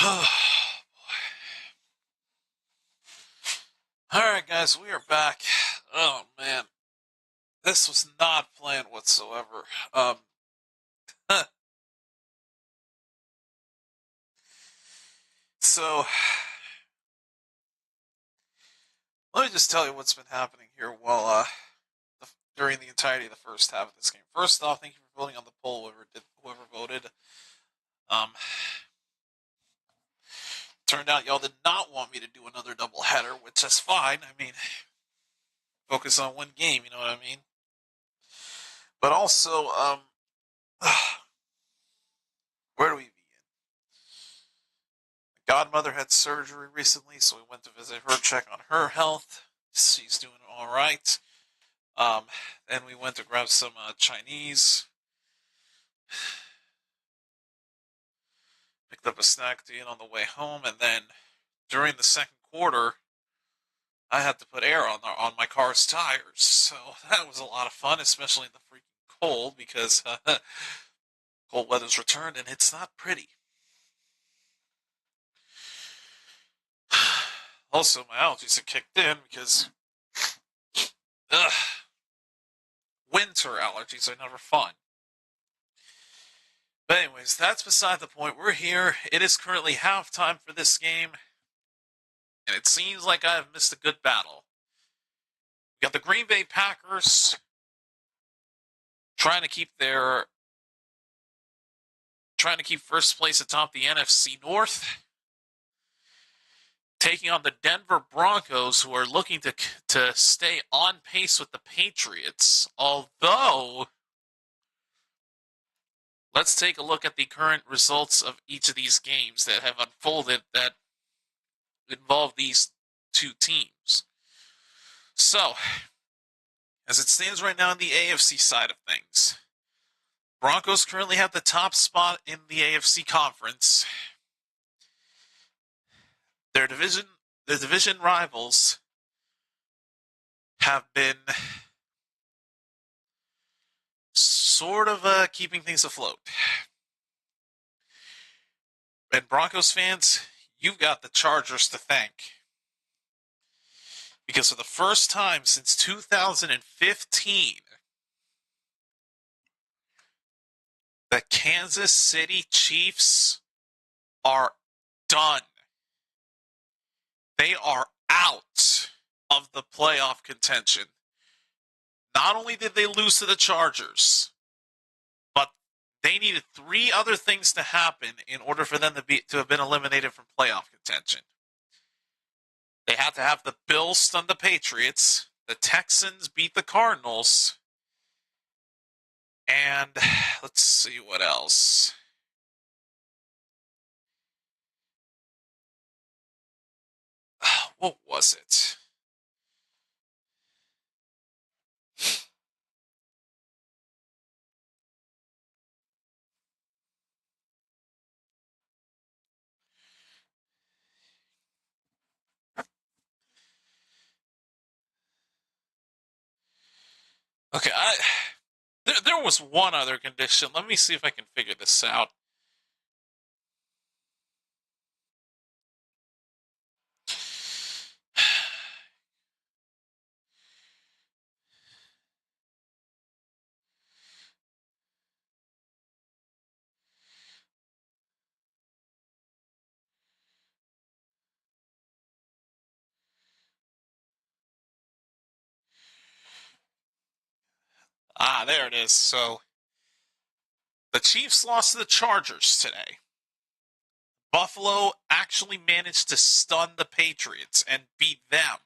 Oh, Alright, guys, we are back. Oh, man. This was not planned whatsoever. So, let me just tell you what's been happening here during the entirety of the first half of this game. First off, thank you for voting on the poll, whoever voted. Um, Turned out y'all did not want me to do another doubleheader, which is fine. I mean, focus on one game, you know what I mean? But also, where do we begin? My godmother had surgery recently, so we went to visit her, check on her health. She's doing all right. Um, then we went to grab some Chinese. Picked up a snack to eat on the way home, and then during the second quarter, I had to put air on my car's tires. So that was a lot of fun, especially in the freaking cold, because cold weather's returned and it's not pretty. Also, my allergies have kicked in because ugh, winter allergies are never fun. But anyways, that's beside the point. We're here. It is currently halftime for this game, and it seems like I have missed a good battle. We got the Green Bay Packers trying to keep first place atop the NFC North, taking on the Denver Broncos, who are looking to stay on pace with the Patriots. Although, let's take a look at the current results of each of these games that have unfolded that involve these two teams. So, as it stands right now in the AFC side of things, Broncos currently have the top spot in the AFC conference. Their division rivals have been sort of keeping things afloat. And Broncos fans, you've got the Chargers to thank. Because for the first time since 2015, the Kansas City Chiefs are done. They are out of the playoff contention. Not only did they lose to the Chargers, but they needed three other things to happen in order for them to have been eliminated from playoff contention. They had to have the Bills stun the Patriots, the Texans beat the Cardinals, and let's see what else. What was it? Okay, there was one other condition. Let me see if I can figure this out. There it is. So, the Chiefs lost to the Chargers today. Buffalo actually managed to stun the Patriots and beat them.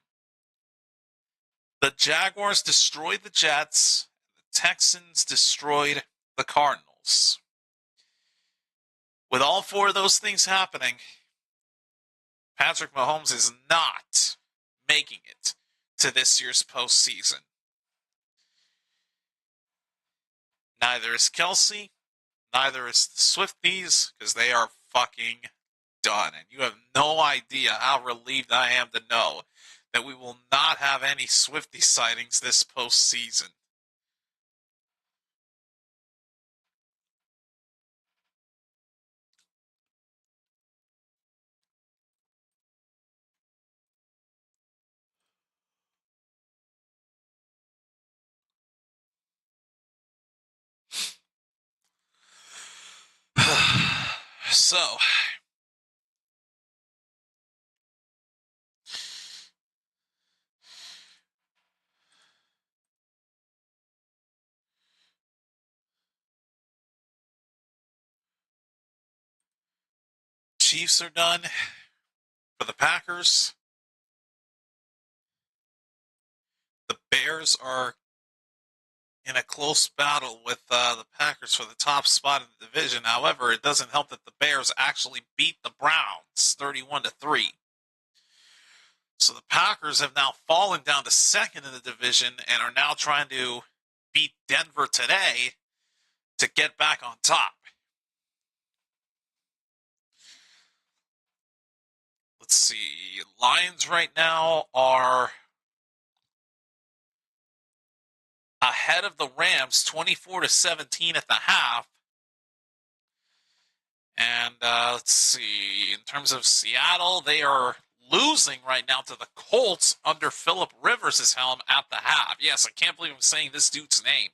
The Jaguars destroyed the Jets. The Texans destroyed the Cardinals. With all four of those things happening, Patrick Mahomes is not making it to this year's postseason. Neither is Kelsey, neither is the Swifties, because they are fucking done. And you have no idea how relieved I am to know that we will not have any Swiftie sightings this postseason. So Chiefs are done for the Packers. The Bears are in a close battle with the Packers for the top spot in the division. However, it doesn't help that the Bears actually beat the Browns 31-3. So the Packers have now fallen down to second in the division and are now trying to beat Denver today to get back on top. Let's see. Lions right now are ahead of the Rams 24-17 at the half. And let's see. In terms of Seattle, they are losing right now to the Colts under Phillip Rivers' helm at the half. Yes, I can't believe I'm saying this dude's name.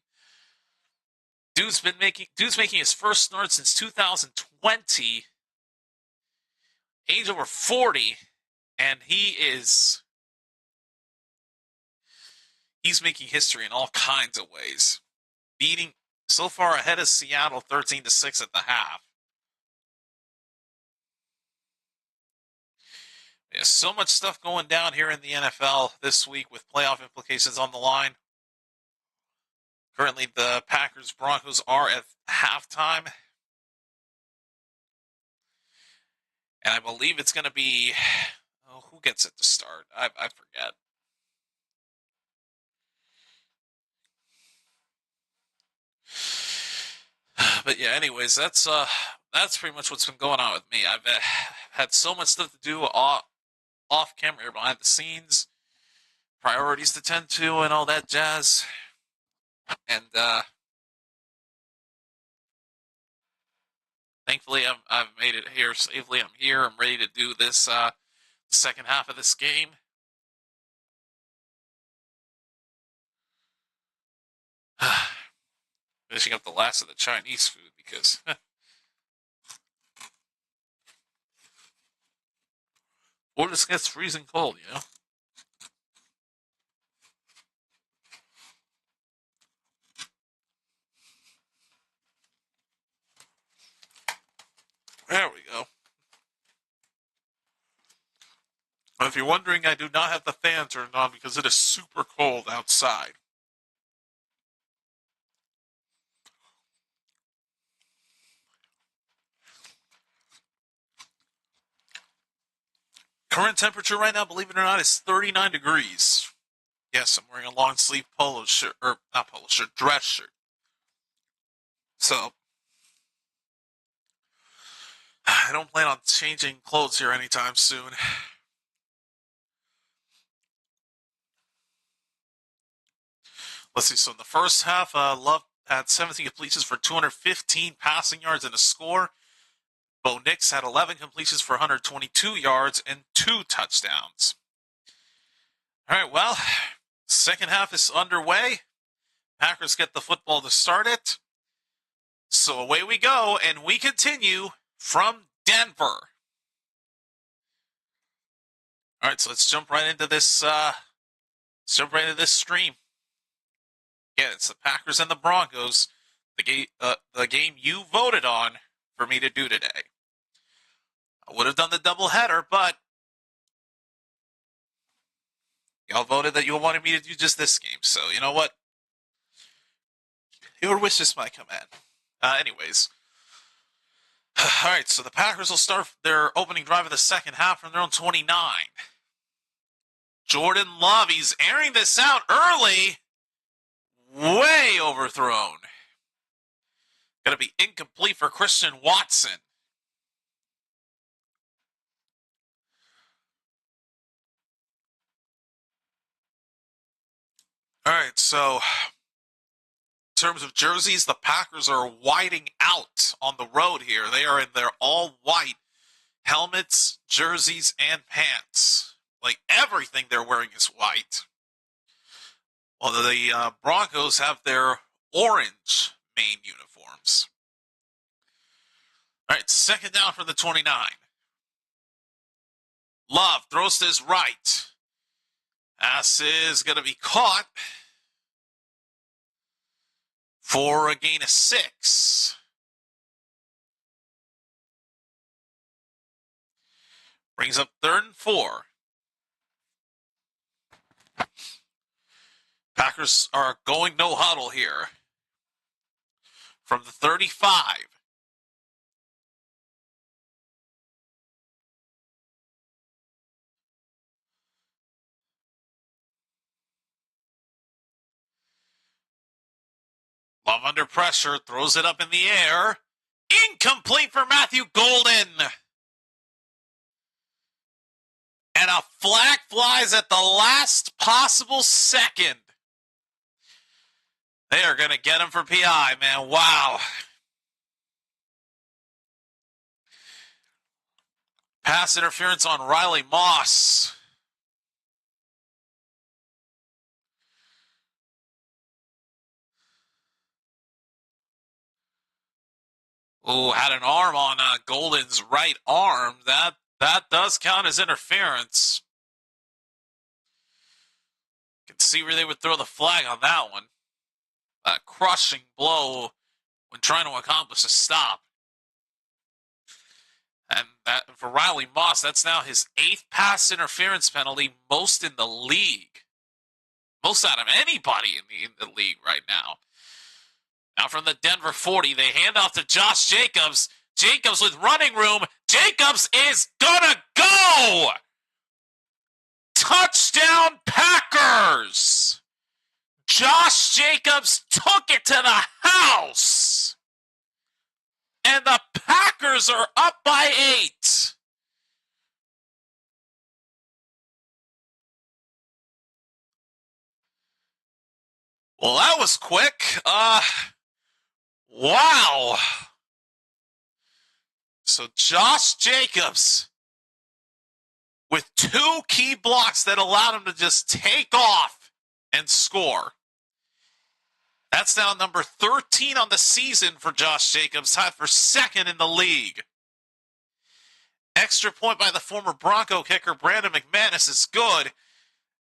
Dude's making his first start since 2020. Age over 40, and he's making history in all kinds of ways. Beating so far ahead of Seattle 13-6 at the half. Yeah, so much stuff going down here in the NFL this week with playoff implications on the line. Currently, the Packers-Broncos are at halftime. And I believe it's going to be... Oh, who gets it to start? I forget. But yeah, anyways, that's pretty much what's been going on with me. I've had so much stuff to do off camera, behind the scenes, priorities to tend to, and all that jazz. And thankfully, I've made it here safely. I'm here. I'm ready to do this second half of this game. Finishing up the last of the Chinese food because or just gets freezing cold, you know. There we go. If you're wondering, I do not have the fan turned on because it is super cold outside. Current temperature right now, believe it or not, is 39 degrees. Yes, I'm wearing a long sleeve polo shirt, or not polo shirt, dress shirt. So, I don't plan on changing clothes here anytime soon. Let's see, so in the first half, Love had 17 completions for 215 passing yards and a score. Bo Nix had 11 completions for 122 yards and 2 touchdowns. All right, well, second half is underway. Packers get the football to start it. So away we go, and we continue from Denver. All right, so let's jump right into this. Stream. Yeah, it's the Packers and the Broncos, the game you voted on for me to do today. I would have done the doubleheader, but y'all voted that you wanted me to do just this game. So you know what? Your wish is my command. Anyways. All right, so the Packers will start their opening drive of the second half from their own 29. Jordan Love, he's airing this out early. Way overthrown. Going to be incomplete for Christian Watson. All right, so in terms of jerseys, the Packers are whiting out on the road here. They are in their all-white helmets, jerseys, and pants. Like, everything they're wearing is white. While the Broncos have their orange main uniforms. All right, second down for the 29. Love throws to his right. Pass is going to be caught for a gain of 6. Brings up 3rd and 4. Packers are going no huddle here from the 35. Love under pressure, throws it up in the air. Incomplete for Matthew Golden. And a flag flies at the last possible second. They are going to get him for PI, man. Wow. Pass interference on Riley Moss. Ooh, had an arm on Golden's right arm. That does count as interference. You can see where they would throw the flag on that one. A crushing blow when trying to accomplish a stop. And that, for Riley Moss, that's now his 8th pass interference penalty, most in the league. Most out of anybody in the league right now. Now from the Denver 40, they hand off to Josh Jacobs. Jacobs with running room. Jacobs is gonna go! Touchdown Packers! Josh Jacobs took it to the house! And the Packers are up by 8. Well, that was quick. Wow. So Josh Jacobs with 2 key blocks that allowed him to just take off and score. That's now number 13 on the season for Josh Jacobs, tied for 2nd in the league. Extra point by the former Bronco kicker Brandon McManus is good.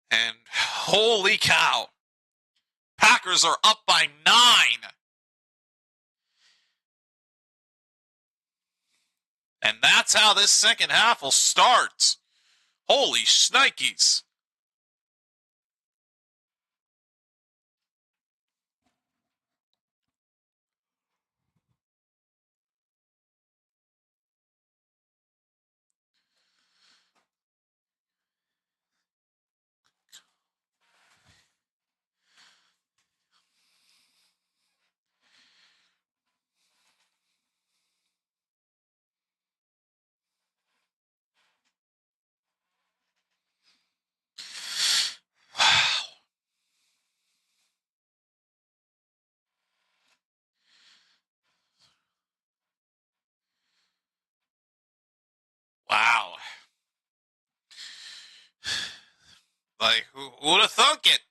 And holy cow. Packers are up by 9. And that's how this second half will start. Holy shnikes. Wow. Like, who would have thunk it?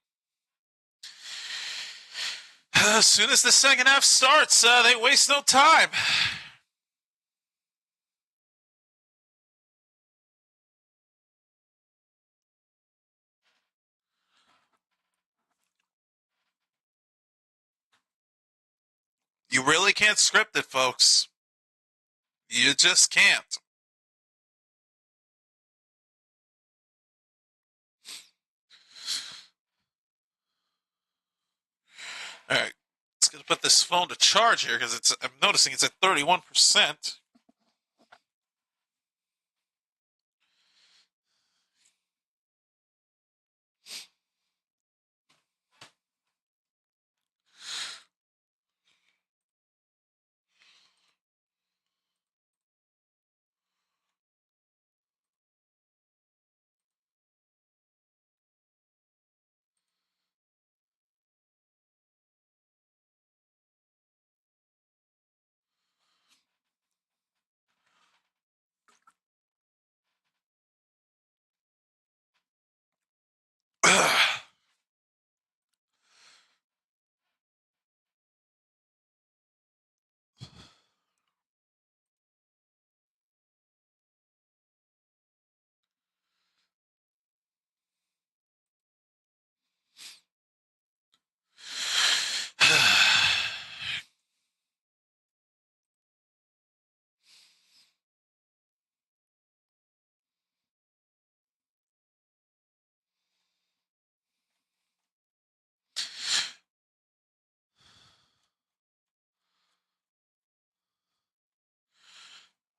As soon as the second half starts, they waste no time. You really can't script it, folks. You just can't. All right. Let's going to put this phone to charge here because I'm noticing it's at 31%.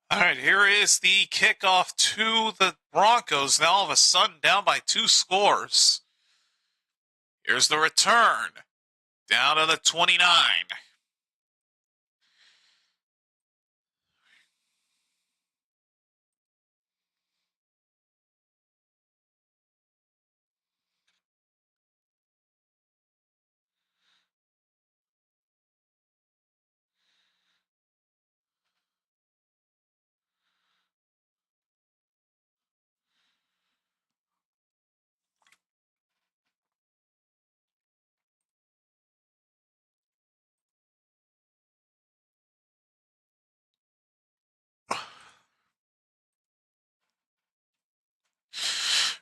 All right, here is the kickoff to the Broncos. Now all of a sudden down by 2 scores. Here's the return. Down to the 29.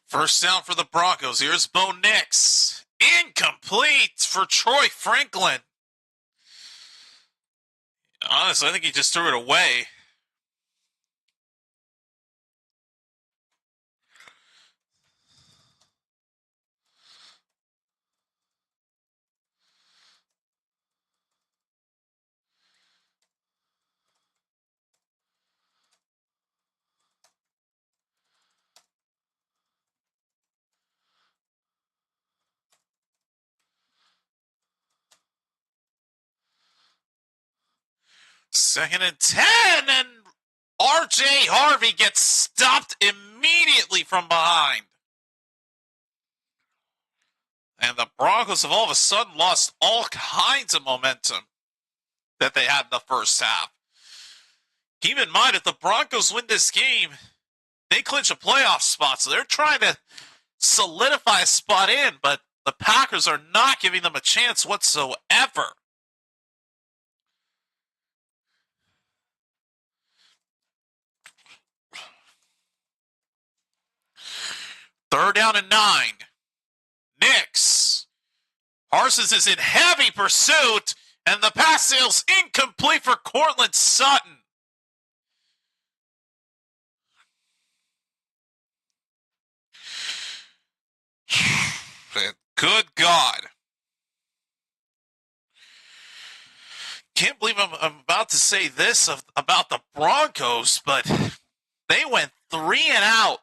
First down for the Broncos. Here's Bo Nix. Incomplete for Troy Franklin. Honestly, I think he just threw it away. Second and 10, and R.J. Harvey gets stopped immediately from behind. And the Broncos have all of a sudden lost all kinds of momentum that they had in the first half. Keep in mind, if the Broncos win this game, they clinch a playoff spot. So they're trying to solidify a spot in, but the Packers are not giving them a chance whatsoever. Third down and 9. Nix. Parsons is in heavy pursuit, and the pass sail's incomplete for Courtland Sutton. Good God. Can't believe I'm about to say this about the Broncos, but they went 3 and out.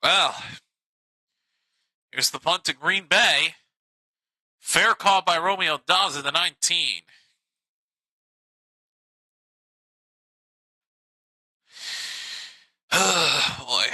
Well, here's the punt to Green Bay. Fair call by Romeo Dobbs at the 19. Boy.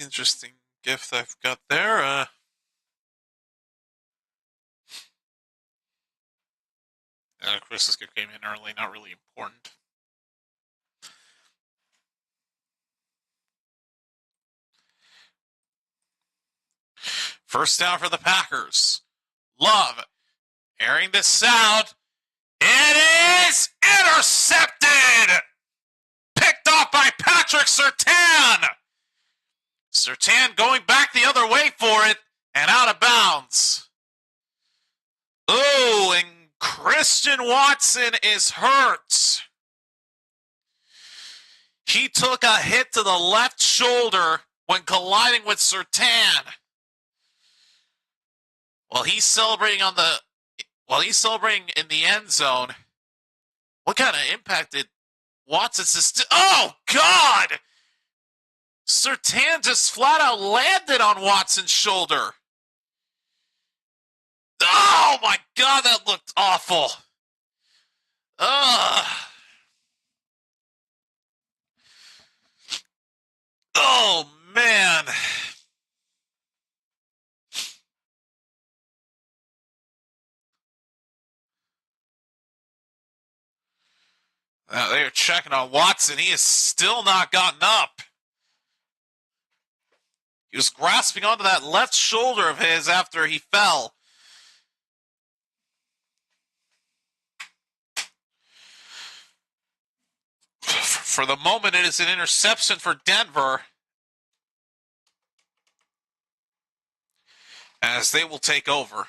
interesting gift I've got there. Christmas gift came in early, not really important. First down for the Packers. Love airing this out. It is intercepted! Picked off by Patrick Surtain! Surtain going back the other way for it and out of bounds. Oh, and Christian Watson is hurt. He took a hit to the left shoulder when colliding with Surtain. While he's celebrating in the end zone, what kind of impact did Watson sustain? Oh, God! Surtain just flat out landed on Watson's shoulder. Oh, my God, that looked awful. Oh, man. They're checking on Watson. He has still not gotten up. He was grasping onto that left shoulder of his after he fell. For the moment, it is an interception for Denver, as they will take over.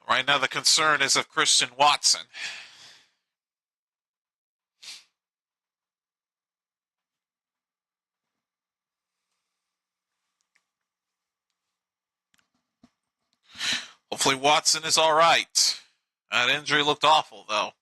Right now, the concern is of Christian Watson. Hopefully Watson is all right. That injury looked awful, though.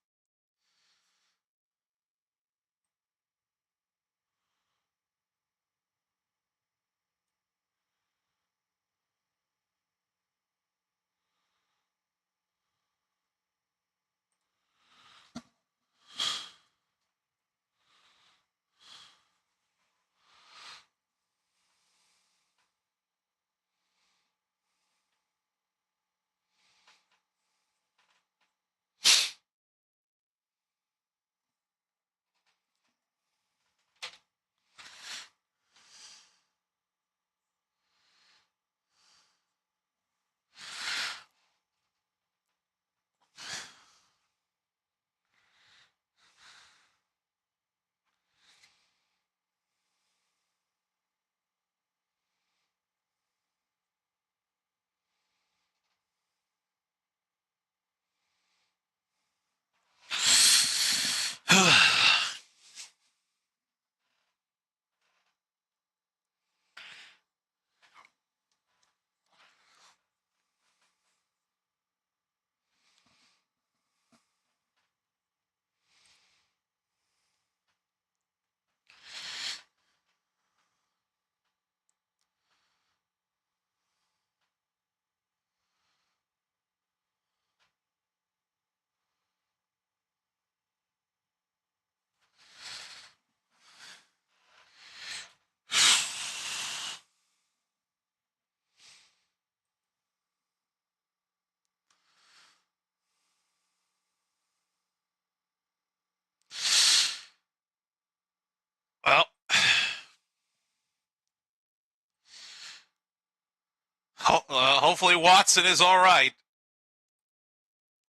Well, hopefully Watson is all right,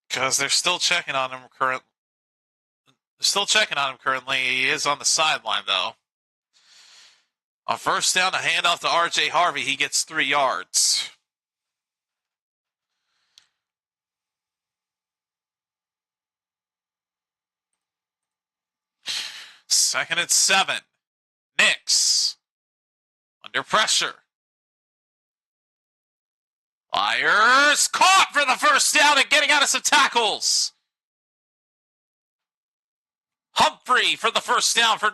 because they're still checking on him currently. He is on the sideline, though. On first down, a handoff to R.J. Harvey. He gets 3 yards. Second and 7. Knicks under pressure. Fires caught for the first down and getting out of some tackles. Humphrey for the first down for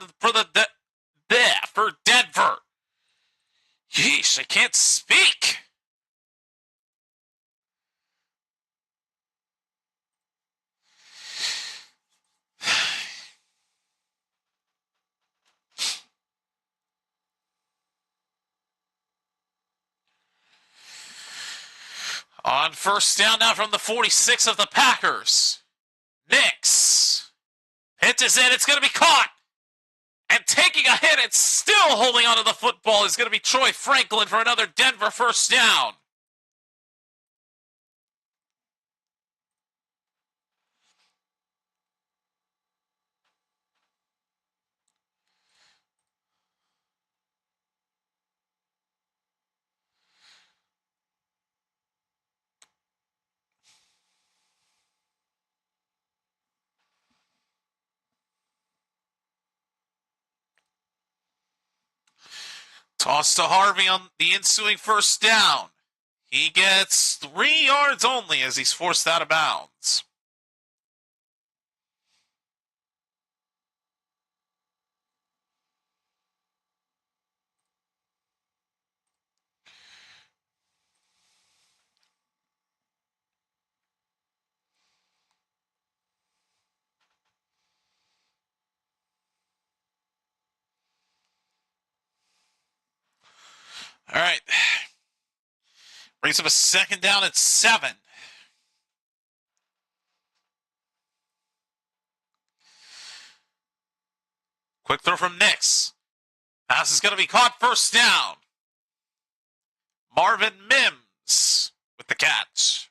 Denver. Yeesh, I can't speak. On first down now from the 46 of the Packers. Nix. Hit is in. It's going to be caught. And taking a hit and still holding onto the football is going to be Troy Franklin for another Denver first down. Toss to Harvey on the ensuing first down. He gets 3 yards only as he's forced out of bounds. All right. Brings up a second down at 7. Quick throw from Nix. Pass is going to be caught. First down. Marvin Mims with the catch.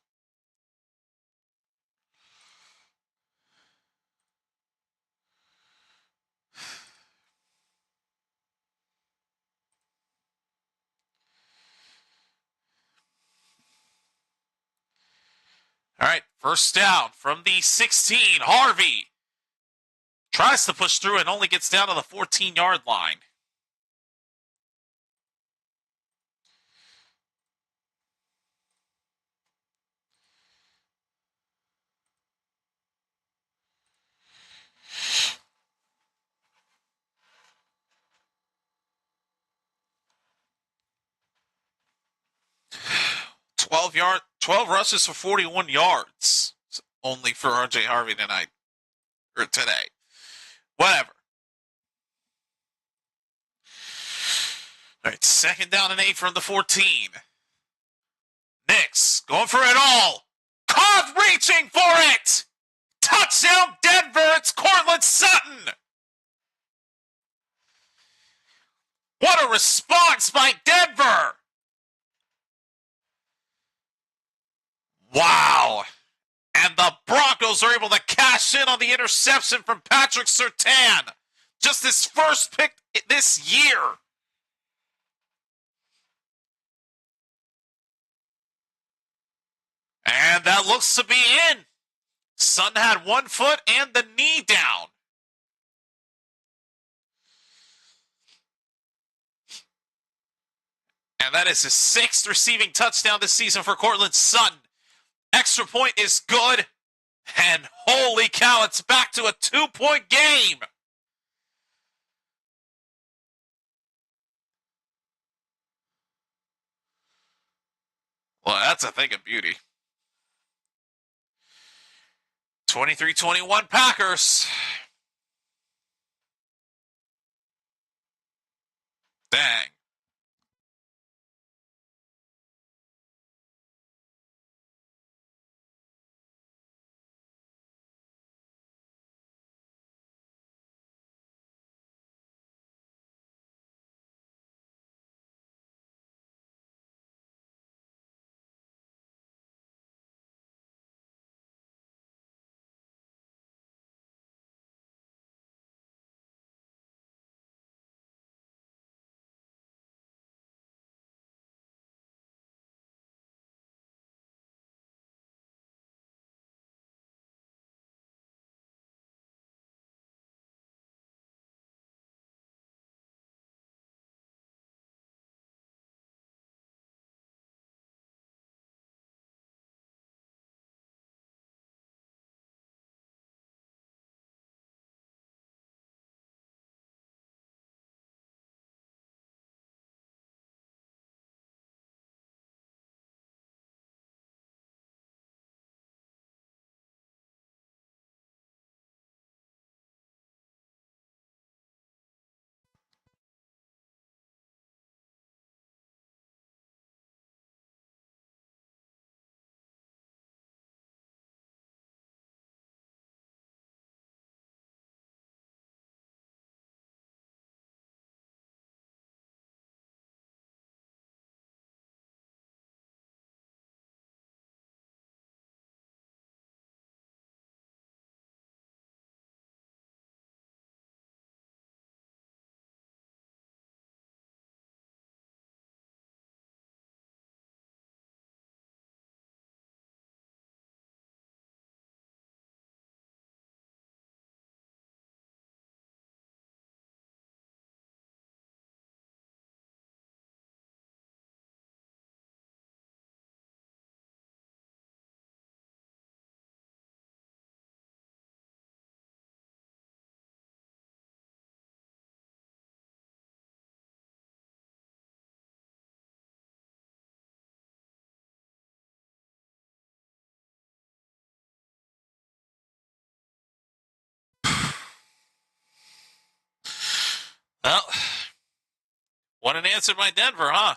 All right, first down from the 16. Harvey tries to push through and only gets down to the 14-yard line. – 12 rushes for 41 yards only for R.J. Harvey tonight, or today. Whatever. All right, second down and 8 from the 14. Nix going for it all. Caught reaching for it. Touchdown Denver. It's Courtland Sutton. What a response by Denver. Wow. And the Broncos are able to cash in on the interception from Patrick Surtain. Just his first pick this year. And that looks to be in. Sutton had 1 foot and the knee down. And that is his 6th receiving touchdown this season for Courtland Sutton. Extra point is good. And holy cow, it's back to a 2-point game. Well, that's a thing of beauty. 23-21 Packers. Dang. Well, what an answer by Denver, huh?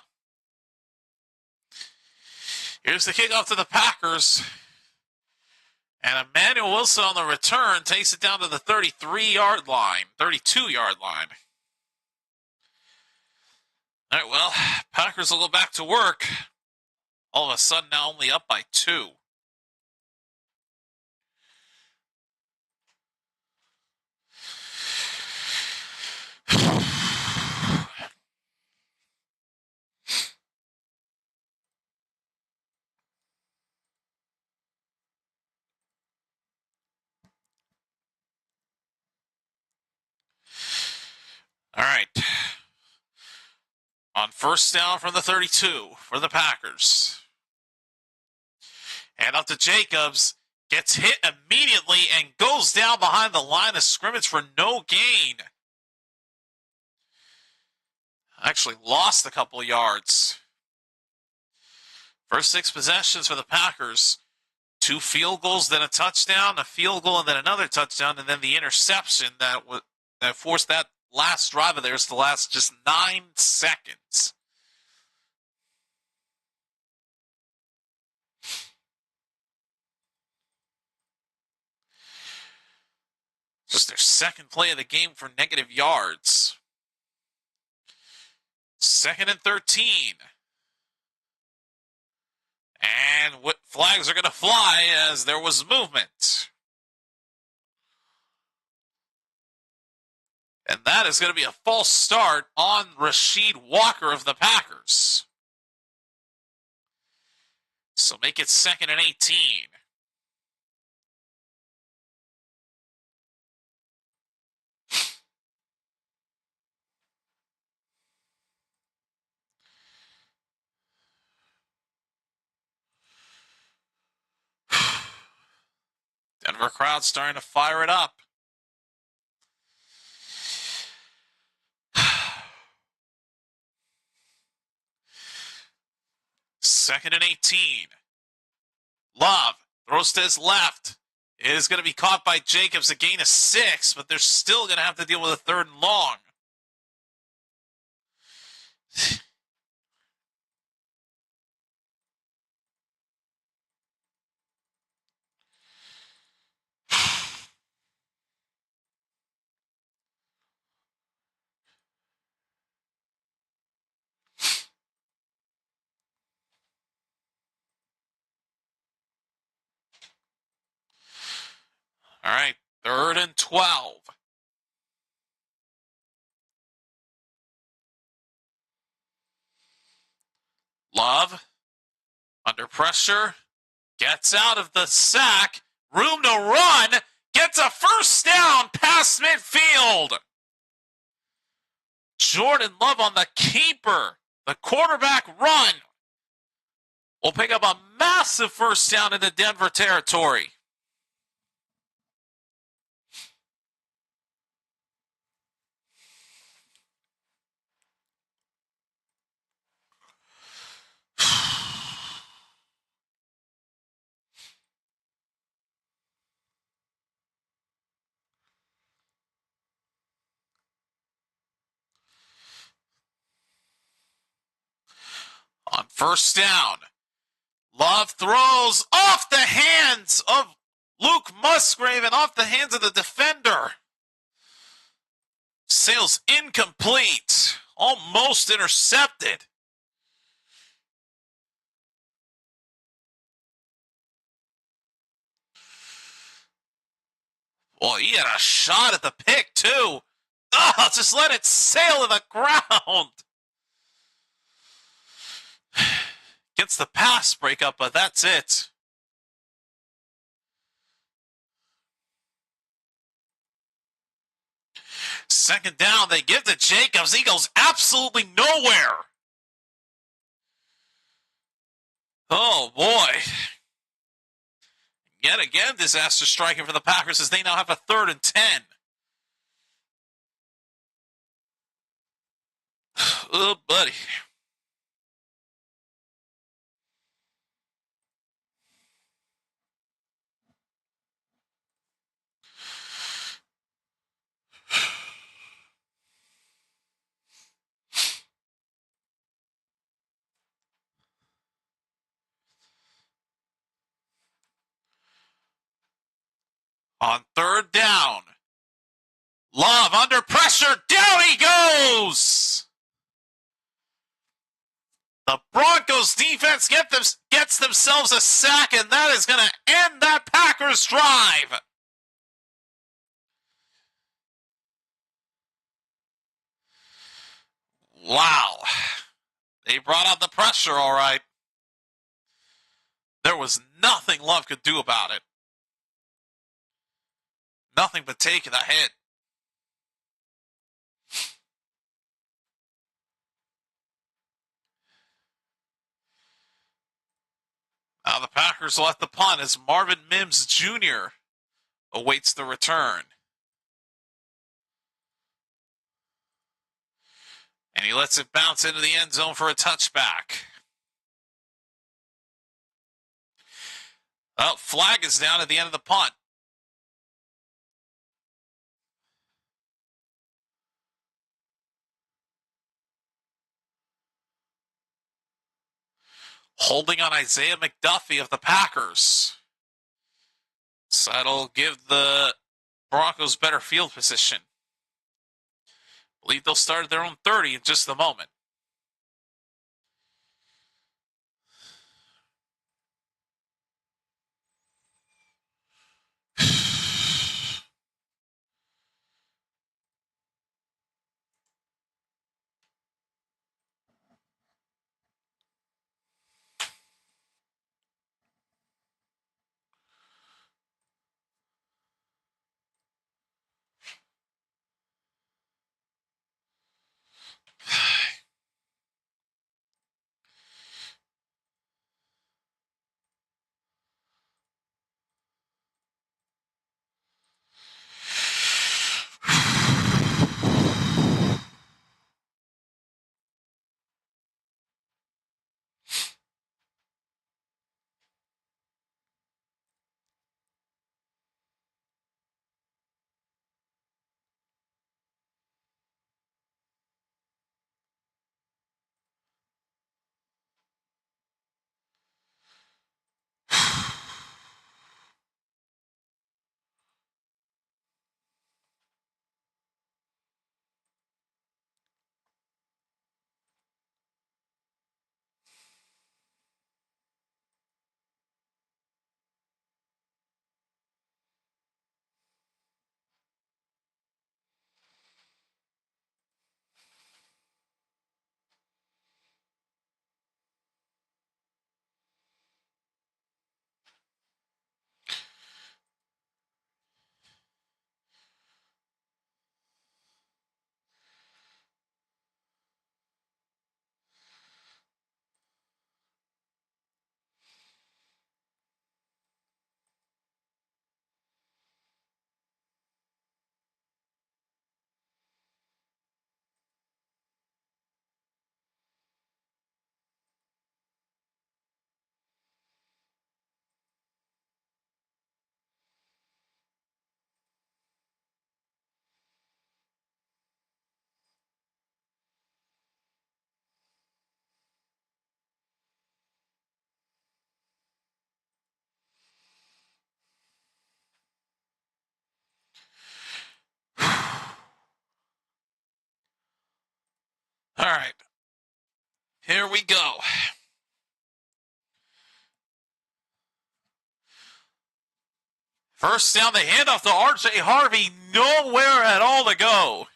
Here's the kickoff to the Packers. And Emmanuel Wilson on the return takes it down to the 33-yard line, 32-yard line. All right, well, Packers will go back to work. All of a sudden, now only up by 2. All right. On first down from the 32 for the Packers. And up to Jacobs. Gets hit immediately and goes down behind the line of scrimmage for no gain. Actually lost a couple of yards. First 6 possessions for the Packers. 2 field goals, then a touchdown, a field goal, and then another touchdown, and then the interception that forced that last drive of theirs to last just 9 seconds. Just their second play of the game for negative yards. 2nd and 13. And what flags are going to fly as there was movement. And that is going to be a false start on Rasheed Walker of the Packers. So make it 2nd and 18. Denver crowd starting to fire it up. Second and 18. Love throws to his left. It is going to be caught by Jacobs, a gain of 6, but they're still going to have to deal with a 3rd and long. All right, 3rd and 12. Love, under pressure, gets out of the sack, room to run, gets a first down past midfield. Jordan Love on the keeper. The quarterback run will pick up a massive first down into Denver territory. On first down, Love throws off the hands of Luke Musgrave and off the hands of the defender. Sails incomplete, almost intercepted. Boy, he had a shot at the pick, too. Oh, just let it sail to the ground. Gets the pass breakup, but that's it. Second down, they give to Jacobs. He goes absolutely nowhere. Oh, boy. Yet again, disaster striking for the Packers as they now have a 3rd and 10. Oh, buddy. On third down. Love under pressure. Down he goes. The Broncos defense gets themselves a sack, and that is going to end that Packers drive. Wow. They brought out the pressure, all right. There was nothing Love could do about it. Nothing but taking a hit. Now the Packers will have the punt as Marvin Mims Jr. awaits the return. And he lets it bounce into the end zone for a touchback. Oh, flag is down at the end of the punt. Holding on Isaiah McDuffie of the Packers. So that'll give the Broncos better field position. I believe they'll start at their own 30 in just a moment. All right. Here we go. First down, the handoff to R.J. Harvey. Nowhere at all to go.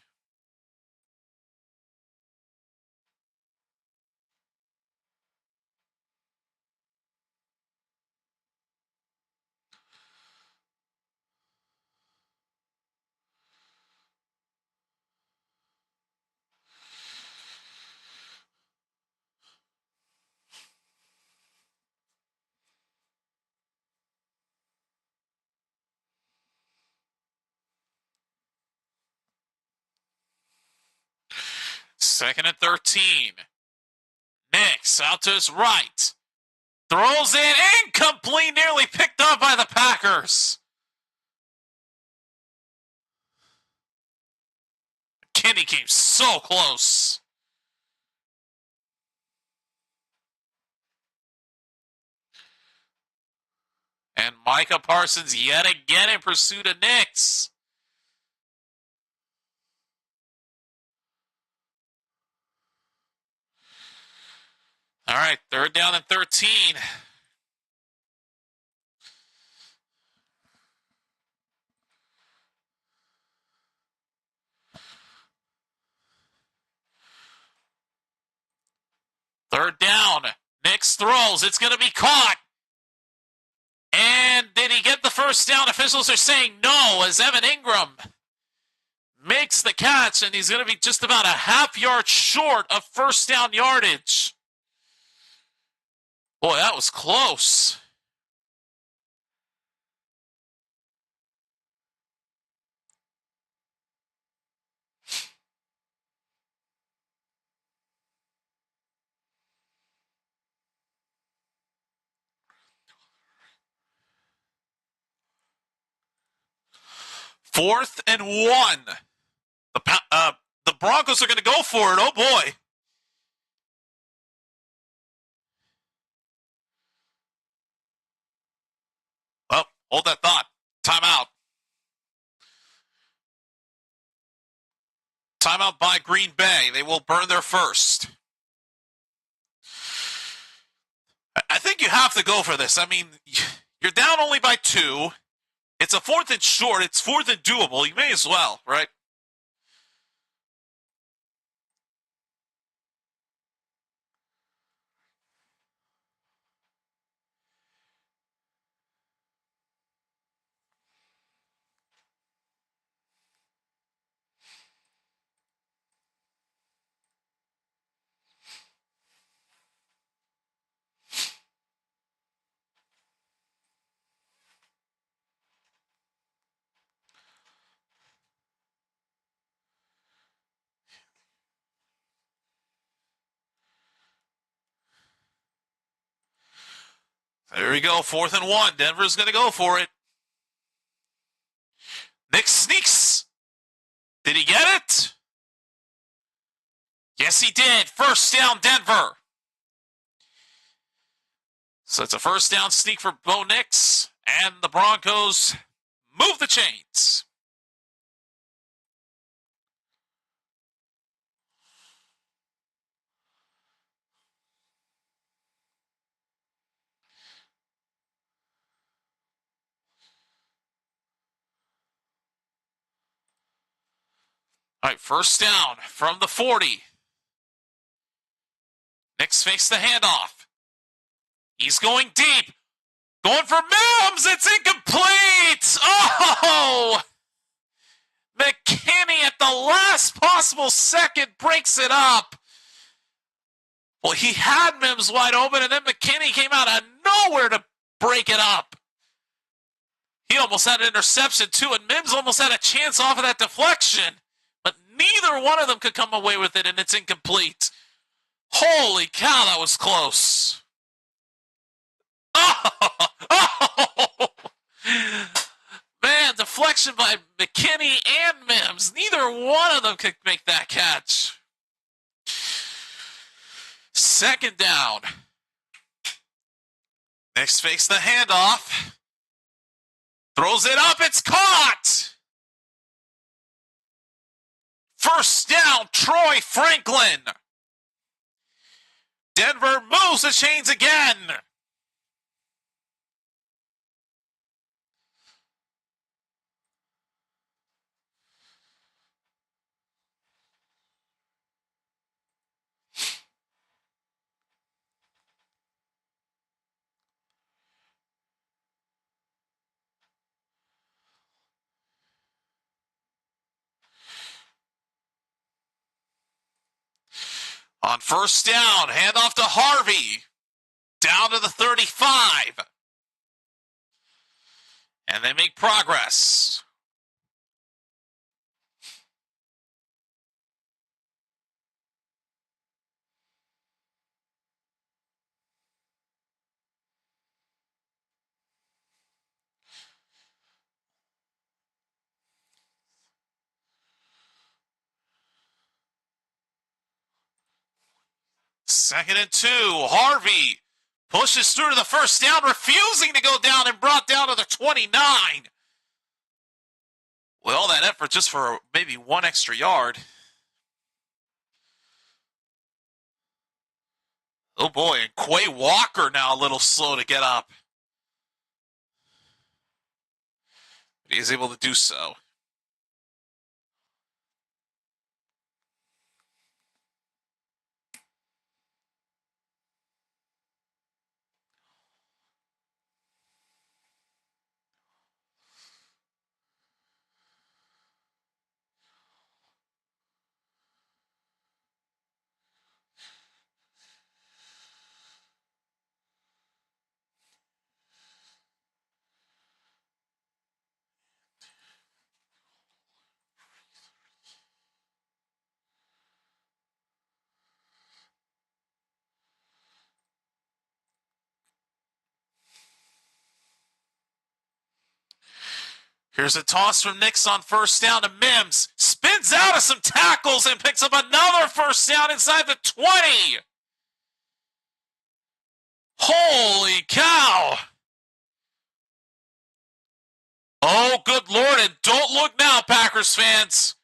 Second and 13. Nix out to his right. Throws it incomplete, nearly picked up by the Packers. Kenny came so close. And Micah Parsons yet again in pursuit of Nix. All right, 3rd down and 13. Third down. Nix throws. It's going to be caught. And did he get the first down? Officials are saying no, as Evan Ingram makes the catch, and he's going to be just about a half yard short of first down yardage. Boy, that was close. Fourth and 1. The Broncos are going to go for it. Oh, boy. Oh, hold that thought. Timeout. Timeout by Green Bay. They will burn their first. I think you have to go for this. I mean, you're down only by 2. It's a 4th and short. It's 4th and doable. You may as well, right? There we go. 4th and 1. Denver's going to go for it. Nick sneaks. Did he get it? Yes, he did. First down, Denver. So it's a first down sneak for Bo Nix, and the Broncos move the chains. All right, first down from the 40. Nix fakes the handoff. He's going deep. Going for Mims. It's incomplete. Oh! McKinney at the last possible second breaks it up. Well, he had Mims wide open, and then McKinney came out of nowhere to break it up. He almost had an interception, too, and Mims almost had a chance off of that deflection. But neither one of them could come away with it, and it's incomplete. Holy cow, that was close. Oh! Man, deflection by McKinney and Mims. Neither one of them could make that catch. Second down. Nix fakes the handoff. Throws it up. It's caught. First down, Troy Franklin. Denver moves the chains again. On first down, handoff to Harvey. Down to the 35. And they make progress. Second and 2. Harvey Pushes through to the first down, refusing to go down and brought down to the 29. With all that effort just for maybe one extra yard. Oh boy, and Quay Walker now a little slow to get up. But he is able to do so. Here's a toss from Nix on first down to Mims. Spins out of some tackles and picks up another first down inside the 20. Holy cow. Oh, good Lord, and don't look now, Packers fans.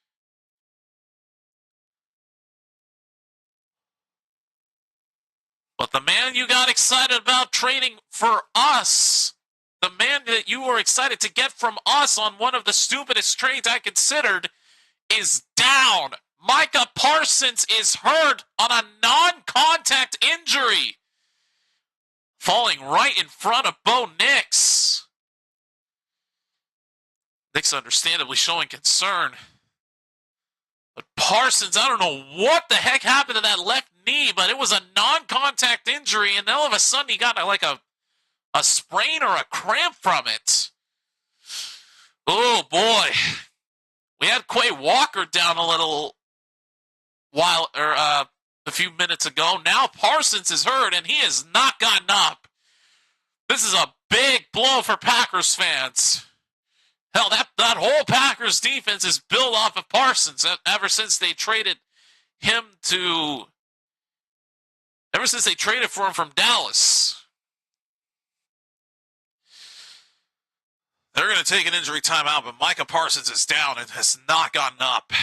But the man you got excited about trading for us, the man that you were excited to get from us on one of the stupidest trades I considered, is down. Micah Parsons is hurt on a non-contact injury, falling right in front of Bo Nix. Nix understandably showing concern. But Parsons, I don't know what the heck happened to that left knee, but it was a non-contact injury, and all of a sudden he got like a sprain or a cramp from it. Oh, boy. We had Quay Walker down a little while, or a few minutes ago. Now Parsons is hurt, and he has not gotten up. This is a big blow for Packers fans. Hell, that whole Packers defense is built off of Parsons ever since they traded him to... Ever since they traded for him from Dallas. They're going to take an injury timeout, but Micah Parsons is down and has not gotten up.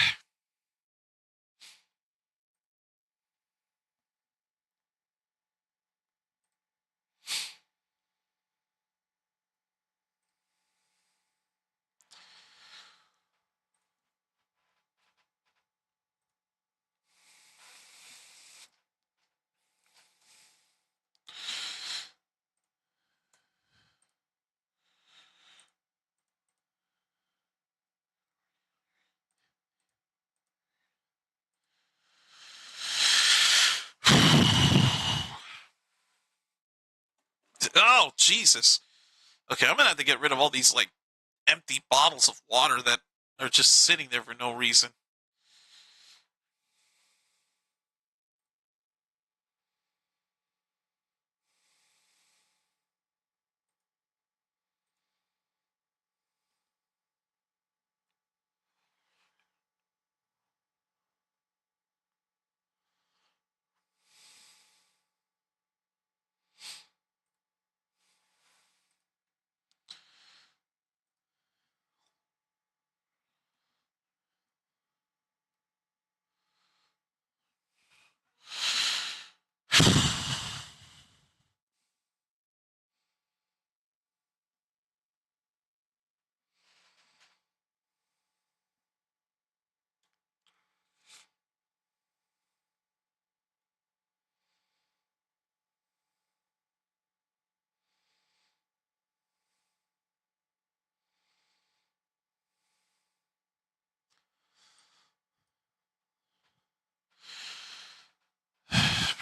Oh, Jesus. Okay, I'm going to have to get rid of all these, empty bottles of water that are just sitting there for no reason.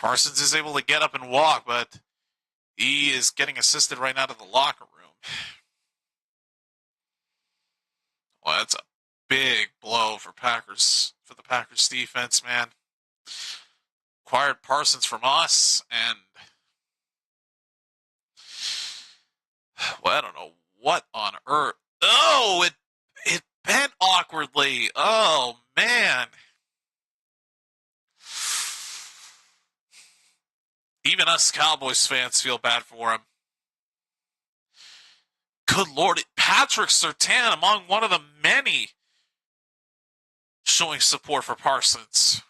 Parsons is able to get up and walk, but he is getting assisted right now to the locker room. Well, that's a big blow for the Packers defense, man. Acquired Parsons from us, and well, I don't know what on earth. Oh, it bent awkwardly. Oh, man. Even us Cowboys fans feel bad for him. Good Lord, Patrick Surtain among one of the many showing support for Parsons.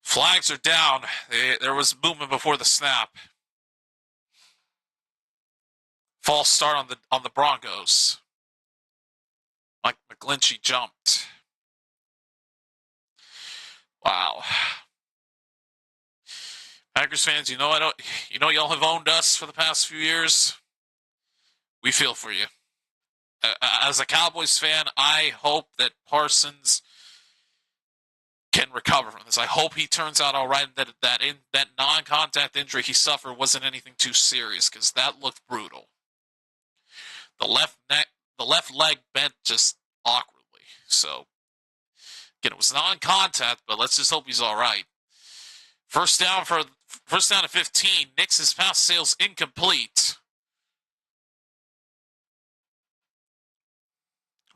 Flags are down. There was movement before the snap. False start on the Broncos. Mike McGlinchey jumped. Wow. Packers fans, y'all have owned us for the past few years. We feel for you. As a Cowboys fan, I hope that Parsons can recover from this. I hope he turns out all right, and that non-contact injury he suffered wasn't anything too serious, because that looked brutal. The left leg bent just awkwardly. So, again, it was non-contact, but let's just hope he's all right. First down to 15. Nix's pass sails incomplete.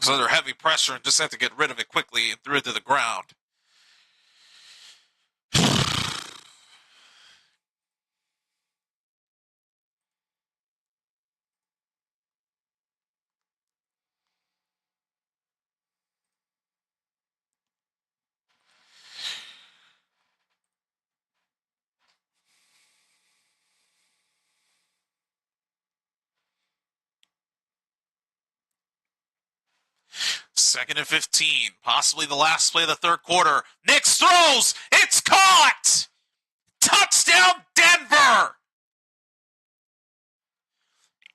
Was under heavy pressure and just had to get rid of it quickly and threw it to the ground. Second and 15, possibly the last play of the third quarter. Nix throws. It's caught. Touchdown, Denver.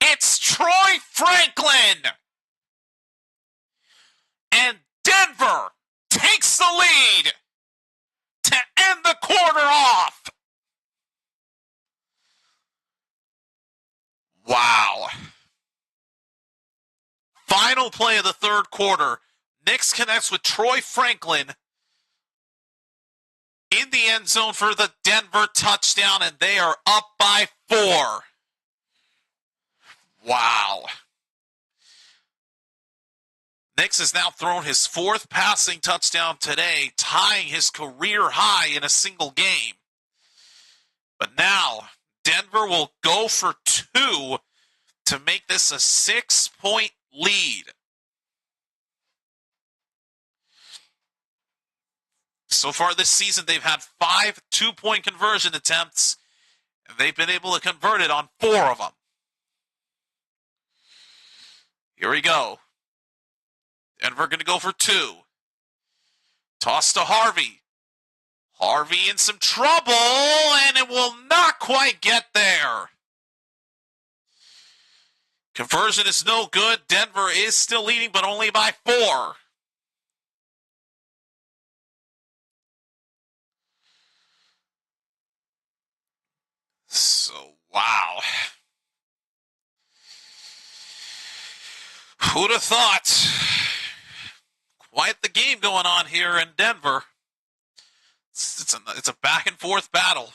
It's Troy Franklin. And Denver takes the lead to end the quarter off. Wow. Final play of the third quarter. Nix connects with Troy Franklin in the end zone for the Denver touchdown, and they are up by 4. Wow. Nix has now thrown his 4th passing touchdown today, tying his career high in a single game. But now, Denver will go for 2 to make this a 6-point lead. So far this season, they've had 5 2-point conversion attempts, and they've been able to convert it on 4 of them. Here we go. Denver going to go for 2. Toss to Harvey. Harvey in some trouble, and it will not quite get there. Conversion is no good. Denver is still leading, but only by 4. So, wow. Who'd have thought? Quite the game going on here in Denver. It's a back and forth battle.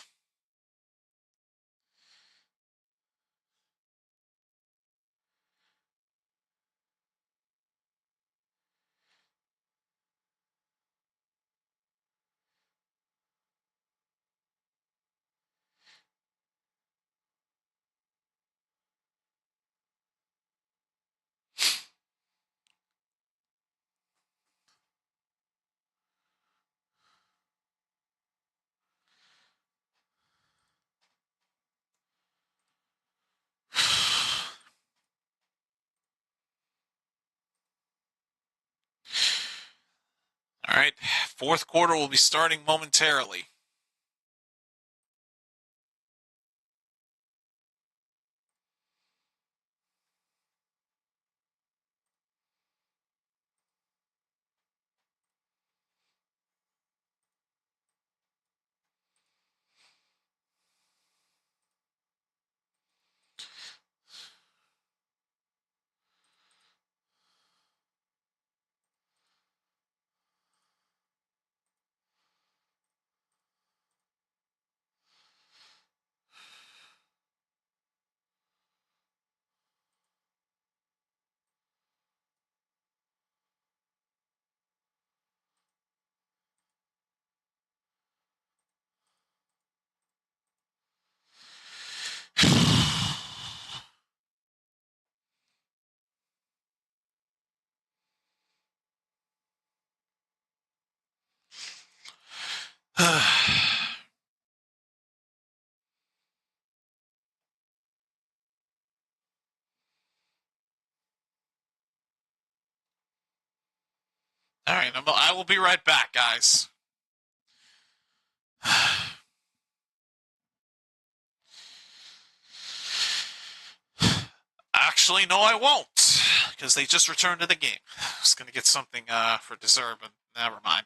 All right, fourth quarter will be starting momentarily. All right, I will be right back, guys. Actually, no, I won't, because they just returned to the game. I was going to get something for dessert, but never mind.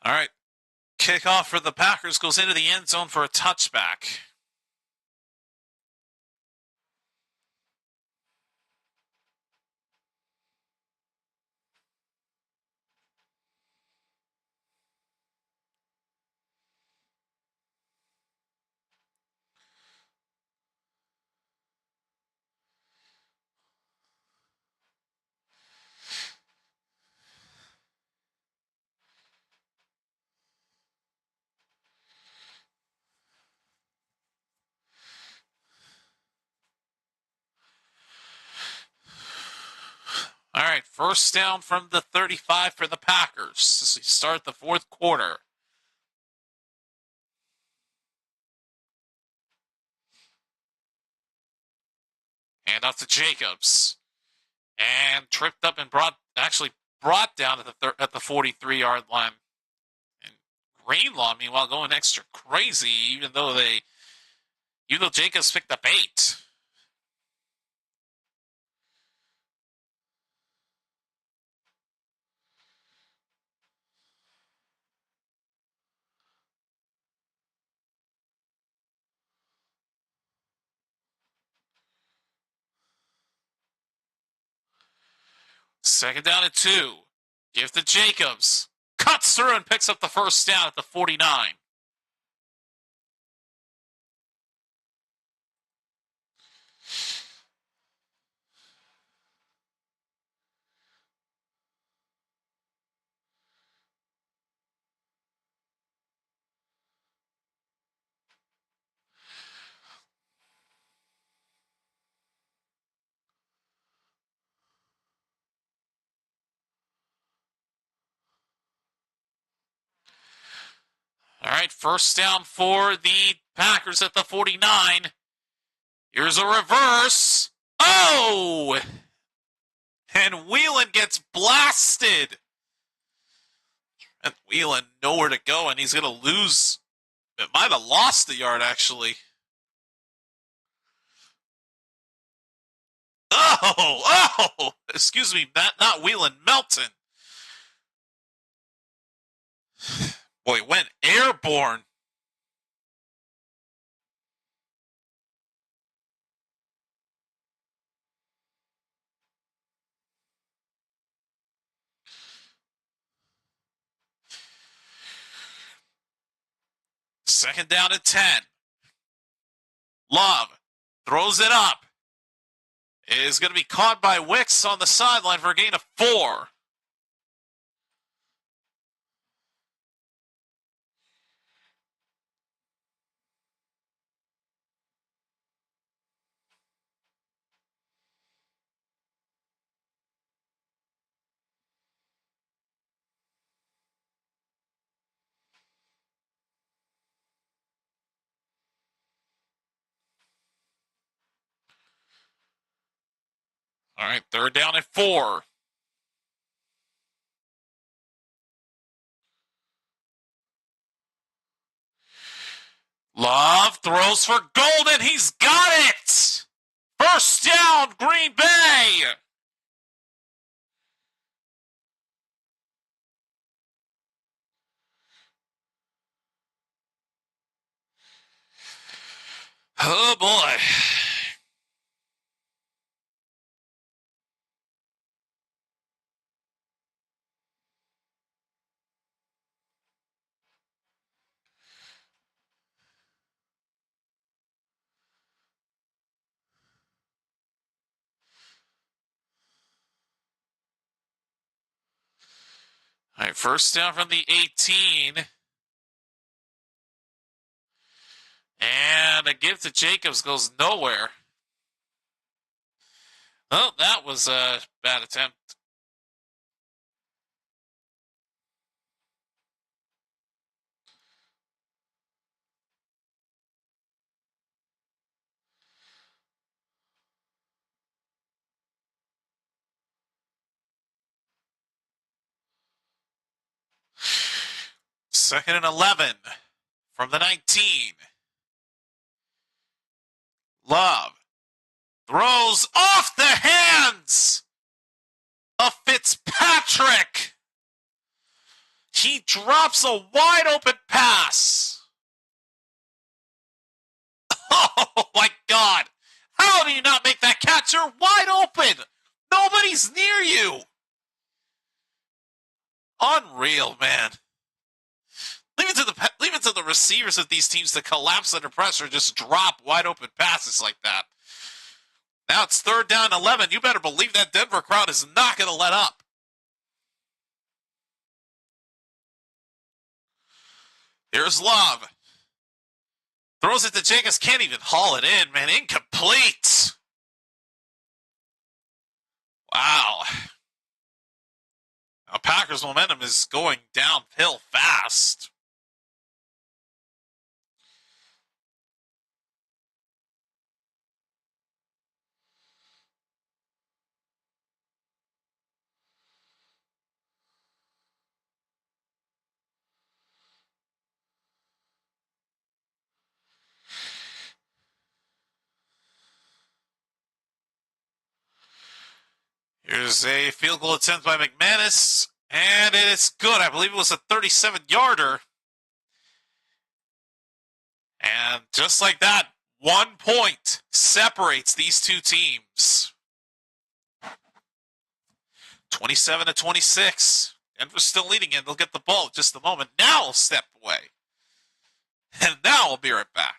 All right, kickoff for the Packers goes into the end zone for a touchback. All right, first down from the 35 for the Packers as we start the fourth quarter. And off to Jacobs. And tripped up and brought down at the 43-yard line. And Greenlaw, meanwhile, going extra crazy, even though Jacobs picked up 8. Second down at 2. Give to Jacobs. Cuts through and picks up the first down at the 49. All right, first down for the Packers at the 49. Here's a reverse. Oh! And Whelan gets blasted. And Whelan nowhere to go, and he's going to lose. It might have lost the yard, actually. Oh! Excuse me, not Whelan, Melton. Boy, went airborne. Second down at 10. Love throws it up. It is going to be caught by Wicks on the sideline for a gain of 4. All right, third down at 4. Love throws for Golden. He's got it. First down, Green Bay. Oh, boy. All right, first down from the 18. And a give to Jacobs goes nowhere. Oh, that was a bad attempt. Second and 11 from the 19. Love throws off the hands of Fitzpatrick. He drops a wide open pass. Oh my God. How do you not make that catch? You're wide open. Nobody's near you. Unreal, man. Leave it to the receivers of these teams to collapse under pressure, just drop wide open passes like that. Now it's third down 11. You better believe that Denver crowd is not going to let up. Here's Love. Throws it to Jacobs. Can't even haul it in, man. Incomplete. Wow. Now Packers' momentum is going downhill fast. Here's a field goal attempt by McManus, and it is good. I believe it was a 37-yarder. And just like that, 1 point separates these two teams. 27-26. Denver's still leading it. They'll get the ball in just a moment. Now we'll step away. And now we'll be right back.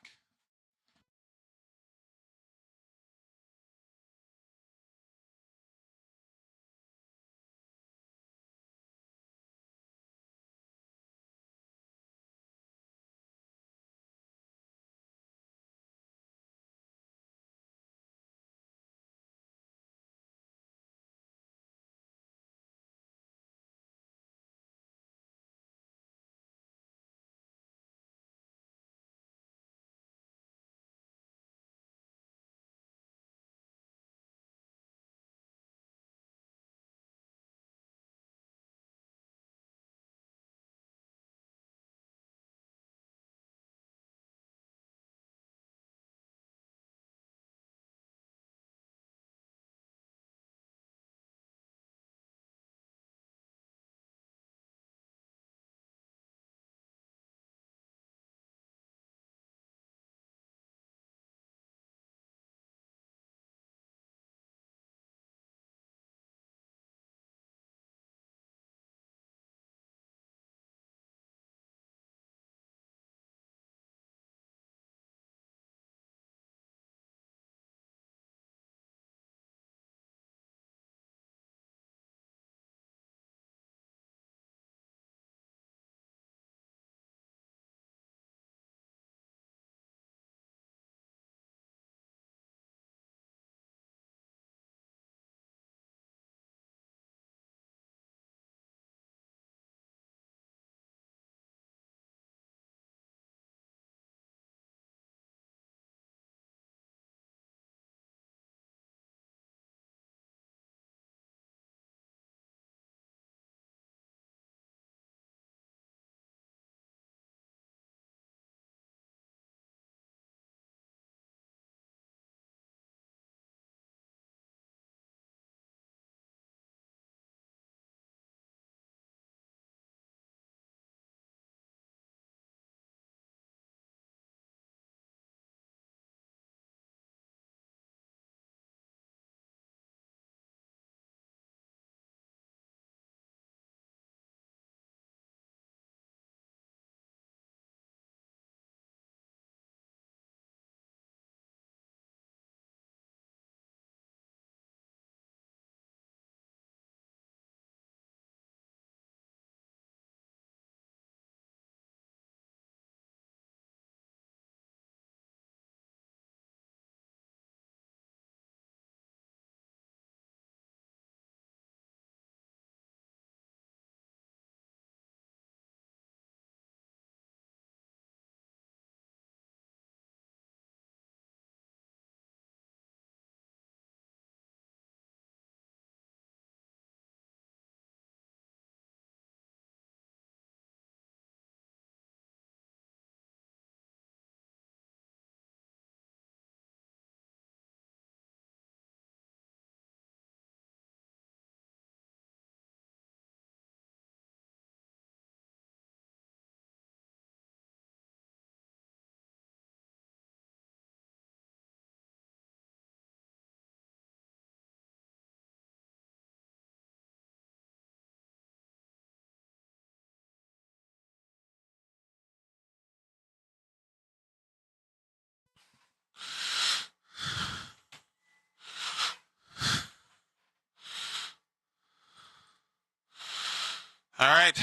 All right.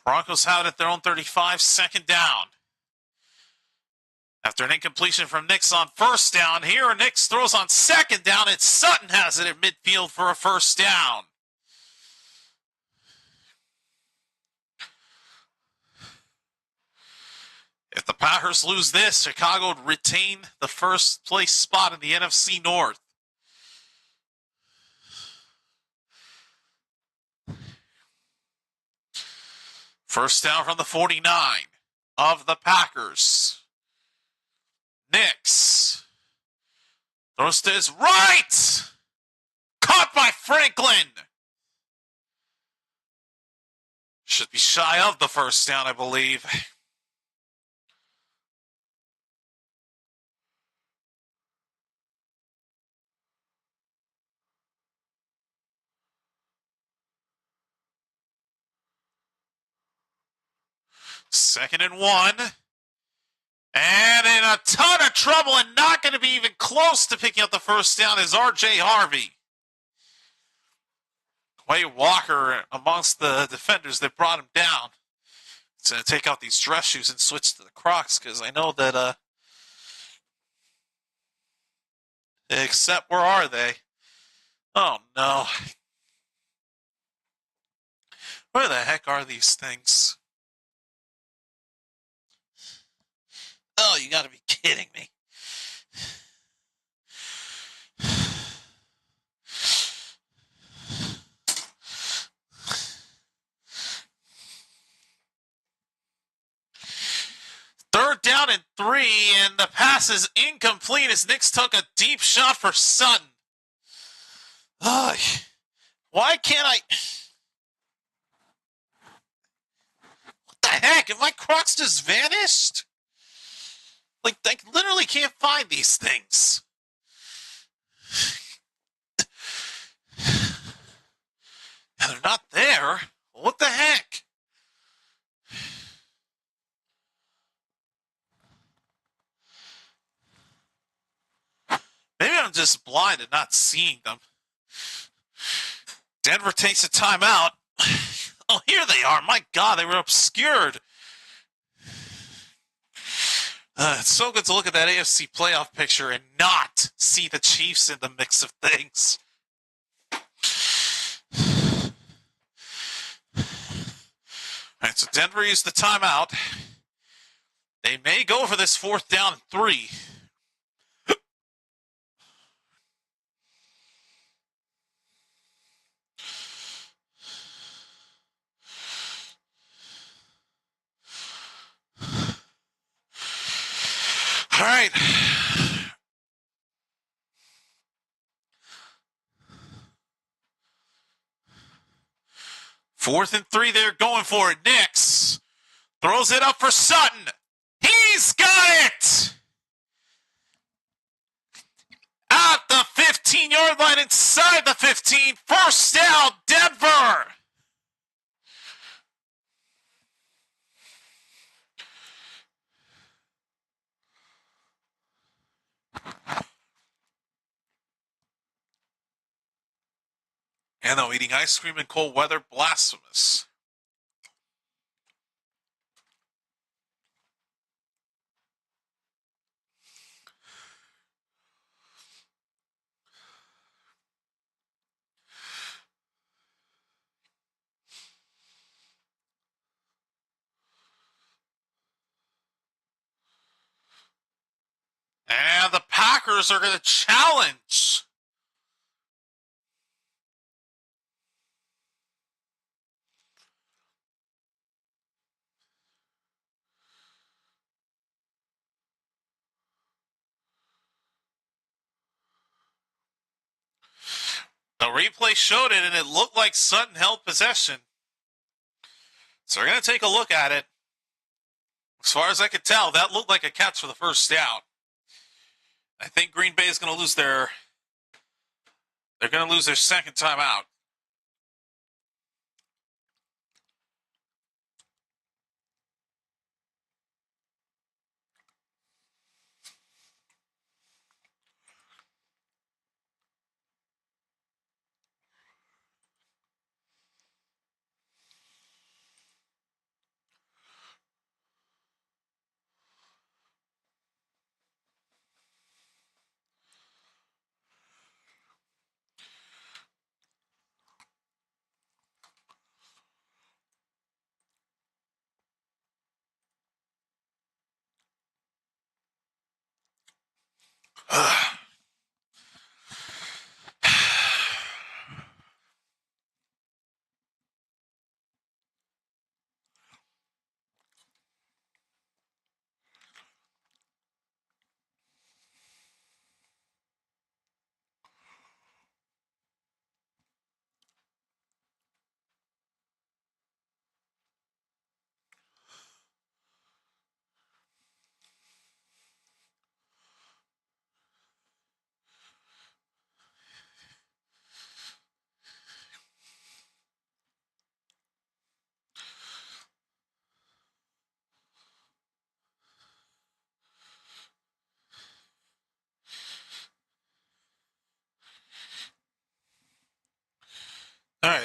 Broncos have it at their own 35, second down. After an incompletion from Nix on first down, here Nix throws on second down, and Sutton has it at midfield for a first down. If the Packers lose this, Chicago would retain the first place spot in the NFC North. First down from the 49 of the Packers. Nix throws to his right. Caught by Franklin. Should be shy of the first down, I believe. Second and 1. And in a ton of trouble and not going to be even close to picking up the first down is R.J. Harvey. Quay Walker amongst the defenders that brought him down. It's going to take out these dress shoes and switch to the Crocs because I know that, except where are they? Oh no. Where the heck are these things? Oh, you gotta be kidding me. Third down and 3, and the pass is incomplete as Nix took a deep shot for Sutton. Ugh. Why can't I... What the heck? Have my Crocs just vanished? Like, I literally can't find these things. And they're not there. What the heck? Maybe I'm just blind and not seeing them. Denver takes a timeout. Oh, here they are. My God, they were obscured. It's so good to look at that AFC playoff picture and not see the Chiefs in the mix of things. All right, so Denver used the timeout. They may go for this fourth down and 3. All right. Fourth and 3, they're going for it. Nix throws it up for Sutton. He's got it! At the 15-yard line, inside the 15. First down, Denver. And though eating ice cream in cold weather, blasphemous. And the Packers are going to challenge. The replay showed it, and it looked like Sutton held possession. So we're going to take a look at it. As far as I could tell, that looked like a catch for the first down. I think Green Bay is going to lose their... They're going to lose their second time out.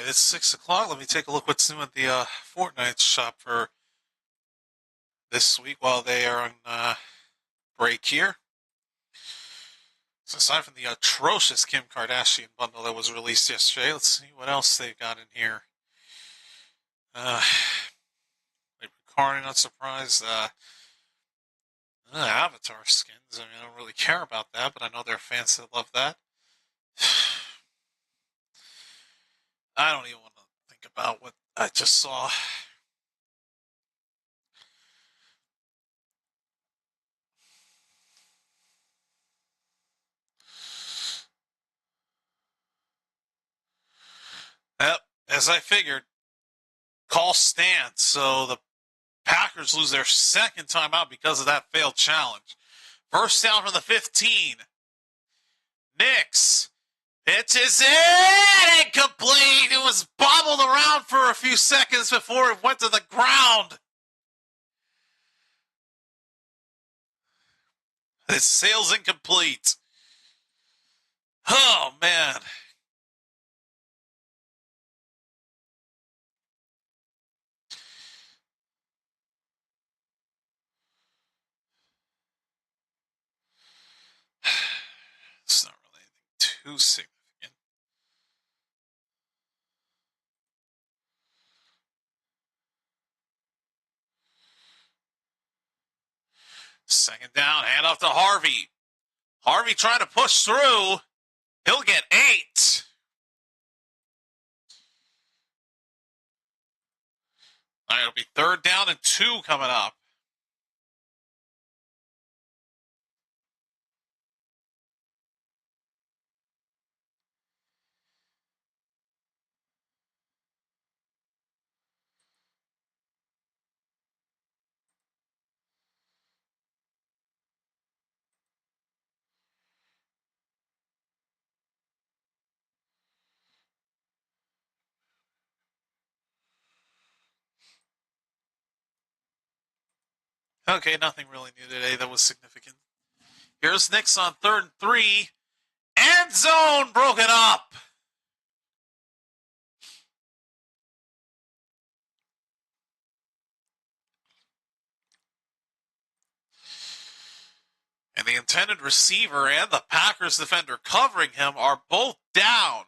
it's 6 o'clock. Let me take a look what's new at the Fortnite shop for this week while they are on break here. So aside from the atrocious Kim Kardashian bundle that was released yesterday, let's see what else they've got in here. Carney, not surprised. Avatar skins. I mean, I don't really care about that, but I know there are fans that love that. I don't even want to think about what I just saw. Yep, as I figured, call stands. So the Packers lose their second time out because of that failed challenge. First down from the 15. Nix pitches it, incomplete. It was bobbled around for a few seconds before it went to the ground. It sails incomplete. Oh, man. It's not really anything too significant. Second down, hand off to Harvey. Harvey trying to push through. He'll get 8. All right, it'll be 3rd down and 2 coming up. Okay, nothing really new today that was significant. Here's Nix on 3rd and 3. End zone broken up. And the intended receiver and the Packers defender covering him are both down.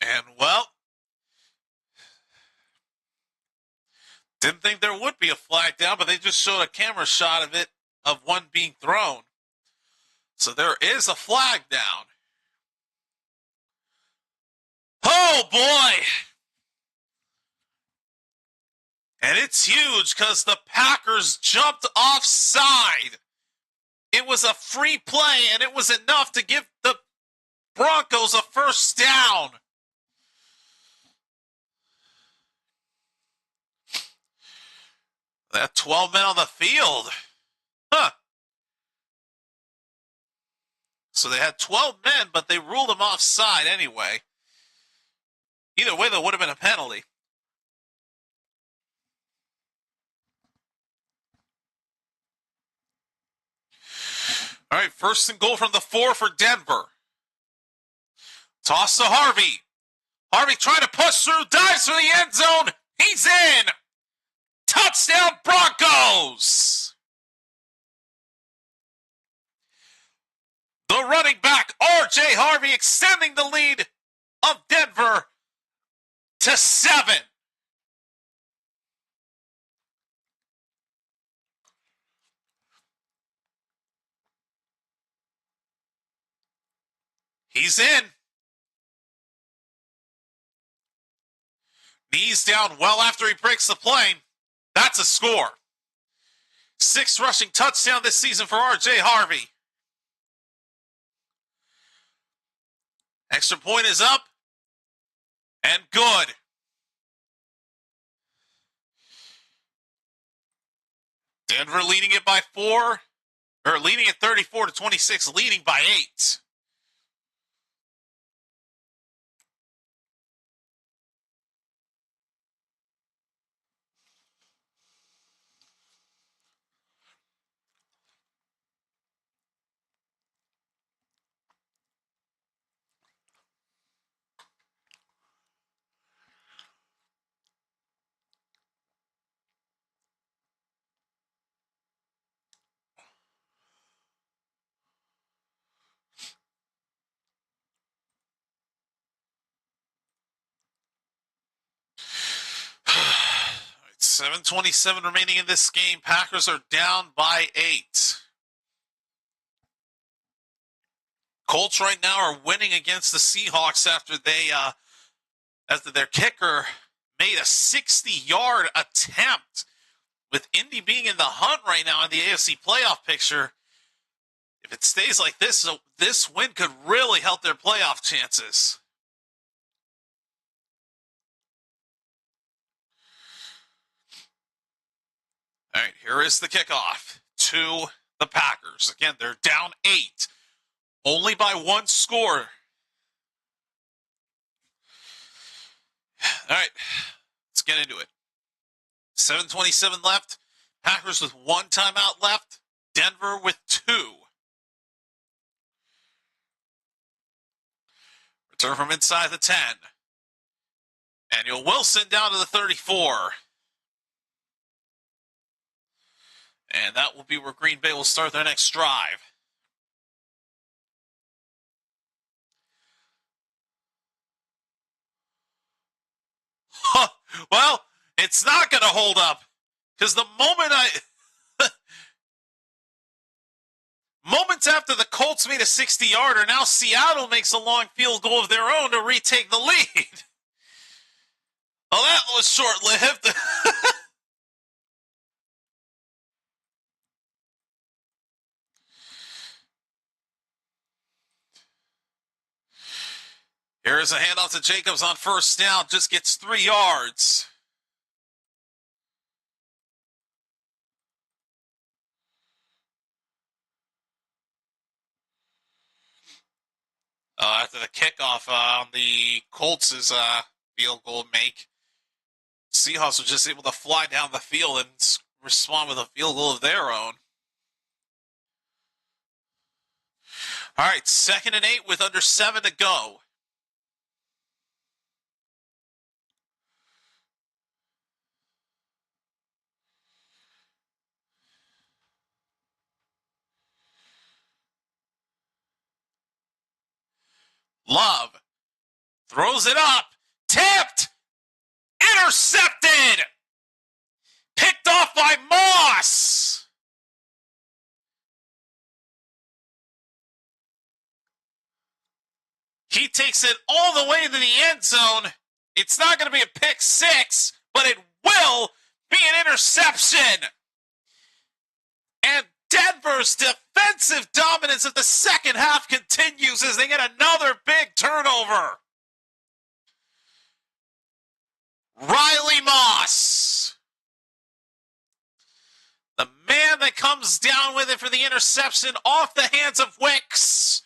And, well, didn't think there would be a flag down, but they just showed a camera shot of it, of one being thrown. So there is a flag down. Oh, boy! And it's huge because the Packers jumped offside. It was a free play, and it was enough to give the Broncos a first down. That 12 men on the field. Huh. So they had 12 men, but they ruled them offside anyway. Either way, there would have been a penalty. All right, 1st and goal from the 4 for Denver. Toss to Harvey. Harvey trying to push through, dives for the end zone. He's in. Touchdown, Broncos. The running back, R.J. Harvey, extending the lead of Denver to 7. He's in. Knees down well after he breaks the plane. That's a score. 6th rushing touchdown this season for R.J. Harvey. Extra point is up. And good. Denver leading it by 4. Or leading at 34-26, leading by 8. 7:27 remaining in this game. Packers are down by 8. Colts right now are winning against the Seahawks after their kicker made a 60-yard attempt. With Indy being in the hunt right now in the AFC playoff picture, if it stays like this, so this win could really help their playoff chances. All right, here is the kickoff to the Packers. Again, they're down 8, only by 1 score. All right, let's get into it. 7:27 left. Packers with 1 timeout left. Denver with 2. Return from inside the 10. Daniel Wilson down to the 34. And that will be where Green Bay will start their next drive. Well, it's not going to hold up. Because the moments after the Colts made a 60-yarder, now Seattle makes a long field goal of their own to retake the lead. Well, that was short-lived. Here's a handoff to Jacobs on first down. Just gets 3 yards. After the kickoff on the Colts' field goal make, Seahawks were just able to fly down the field and respond with a field goal of their own. All right, 2nd and 8 with under 7 to go. Love throws it up, tipped, intercepted, picked off by Moss. He takes it all the way to the end zone. It's not going to be a pick 6, but it will be an interception. And Denver's defensive dominance of the second half continues as they get another big turnover. Riley Moss, the man that comes down with it for the interception, off the hands of Wicks,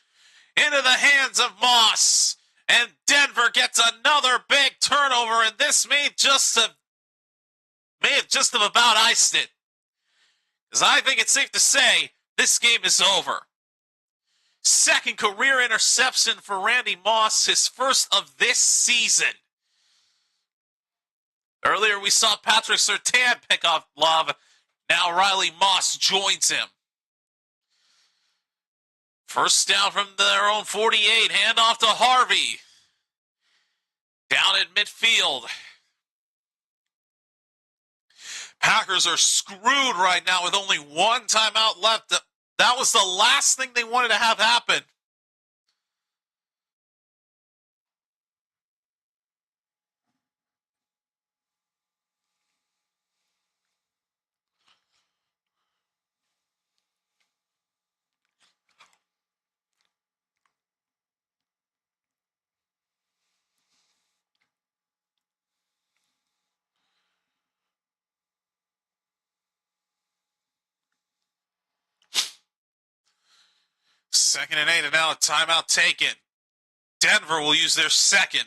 into the hands of Moss. And Denver gets another big turnover, and this may have just have about iced it. Because I think it's safe to say this game is over. 2nd career interception for Randy Moss, his 1st of this season. Earlier we saw Patrick Surtain pick off Love. Now Riley Moss joins him. First down from their own 48. Handoff to Harvey. Down at midfield. Packers are screwed right now with only 1 timeout left. That was the last thing they wanted to have happen. Second and 8, and now a timeout taken. Denver will use their 2nd.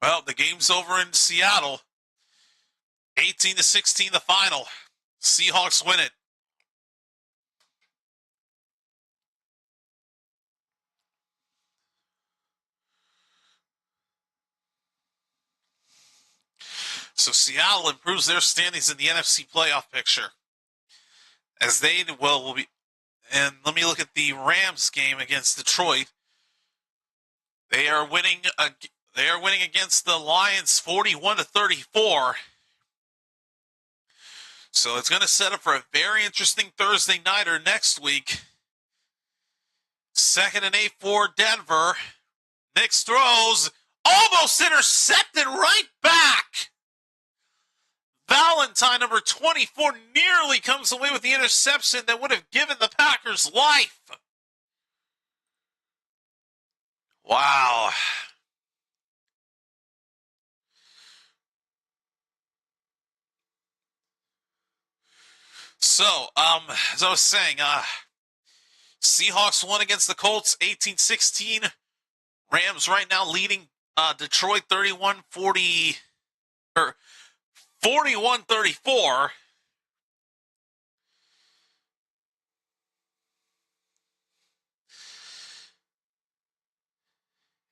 Well, the game's over in Seattle. 18-16 the final. Seahawks win it. So Seattle improves their standings in the NFC playoff picture as they will be. And let me look at the Rams game against Detroit. They are winning. They are winning against the Lions 41-34. So it's going to set up for a very interesting Thursday nighter next week. 2nd and 8 for Denver. Nix throws, almost intercepted right back. Valentine, number 24, nearly comes away with the interception that would have given the Packers life. Wow. So, as I was saying, Seahawks won against the Colts 18-16. Rams right now leading Detroit 31-40 or 41-34.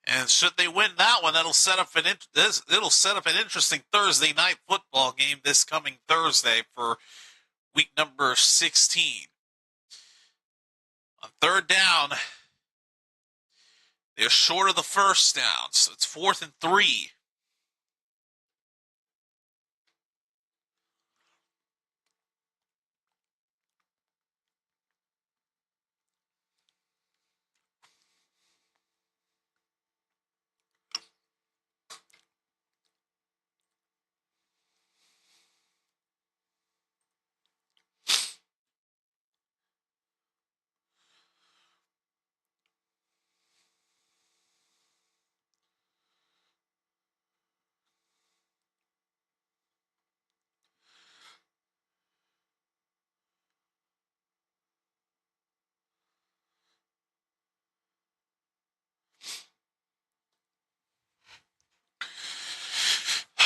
And should they win that one, it'll set up an interesting Thursday night football game this coming Thursday for week number 16. On third down, they're short of the first down, so it's 4th and 3.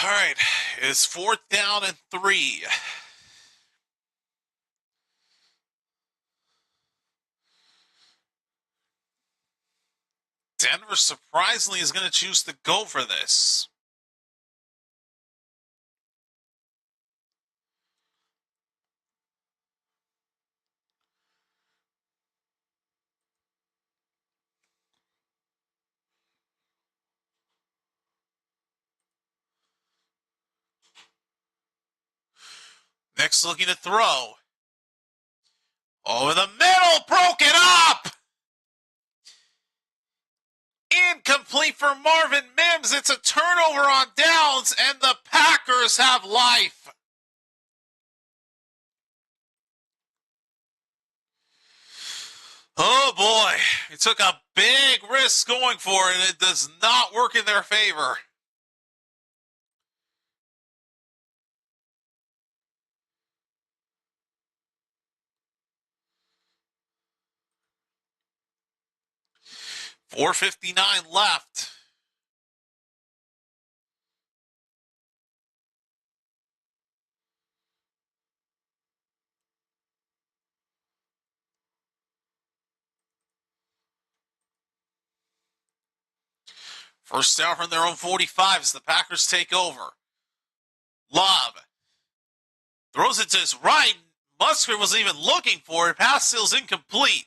All right, it's 4th down and 3. Denver surprisingly is going to choose to go for this. Next looking to throw. Over the middle, broken up! Incomplete for Marvin Mims. It's a turnover on downs, and the Packers have life. Oh boy, it took a big risk going for it, and it does not work in their favor. .459 left. First down from their own 45 as the Packers take over. Love throws it to his right. Musgrave wasn't even looking for it. Pass steal's incomplete.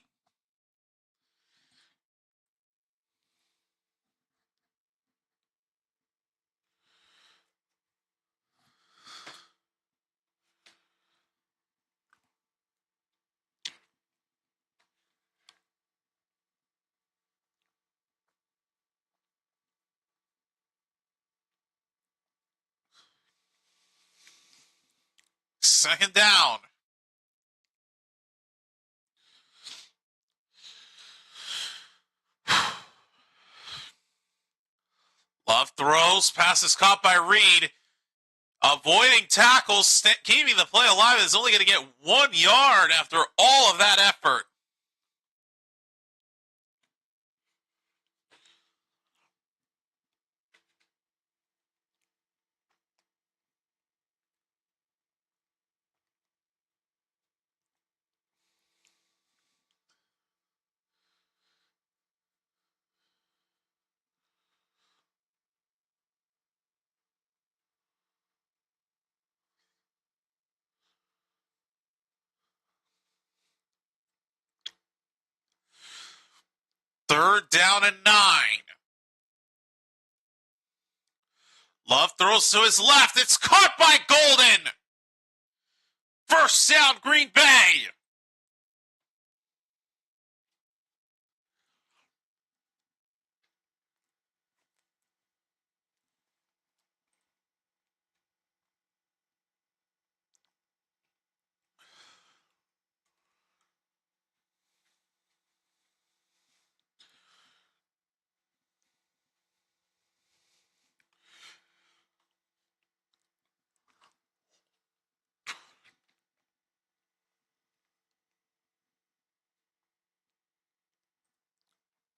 Second down. Love throws. Pass is caught by Reed. Avoiding tackles, keeping the play alive, is only going to get 1 yard after all of that effort. 3rd down and 9. Love throws to his left. It's caught by Golden. 1st down, Green Bay.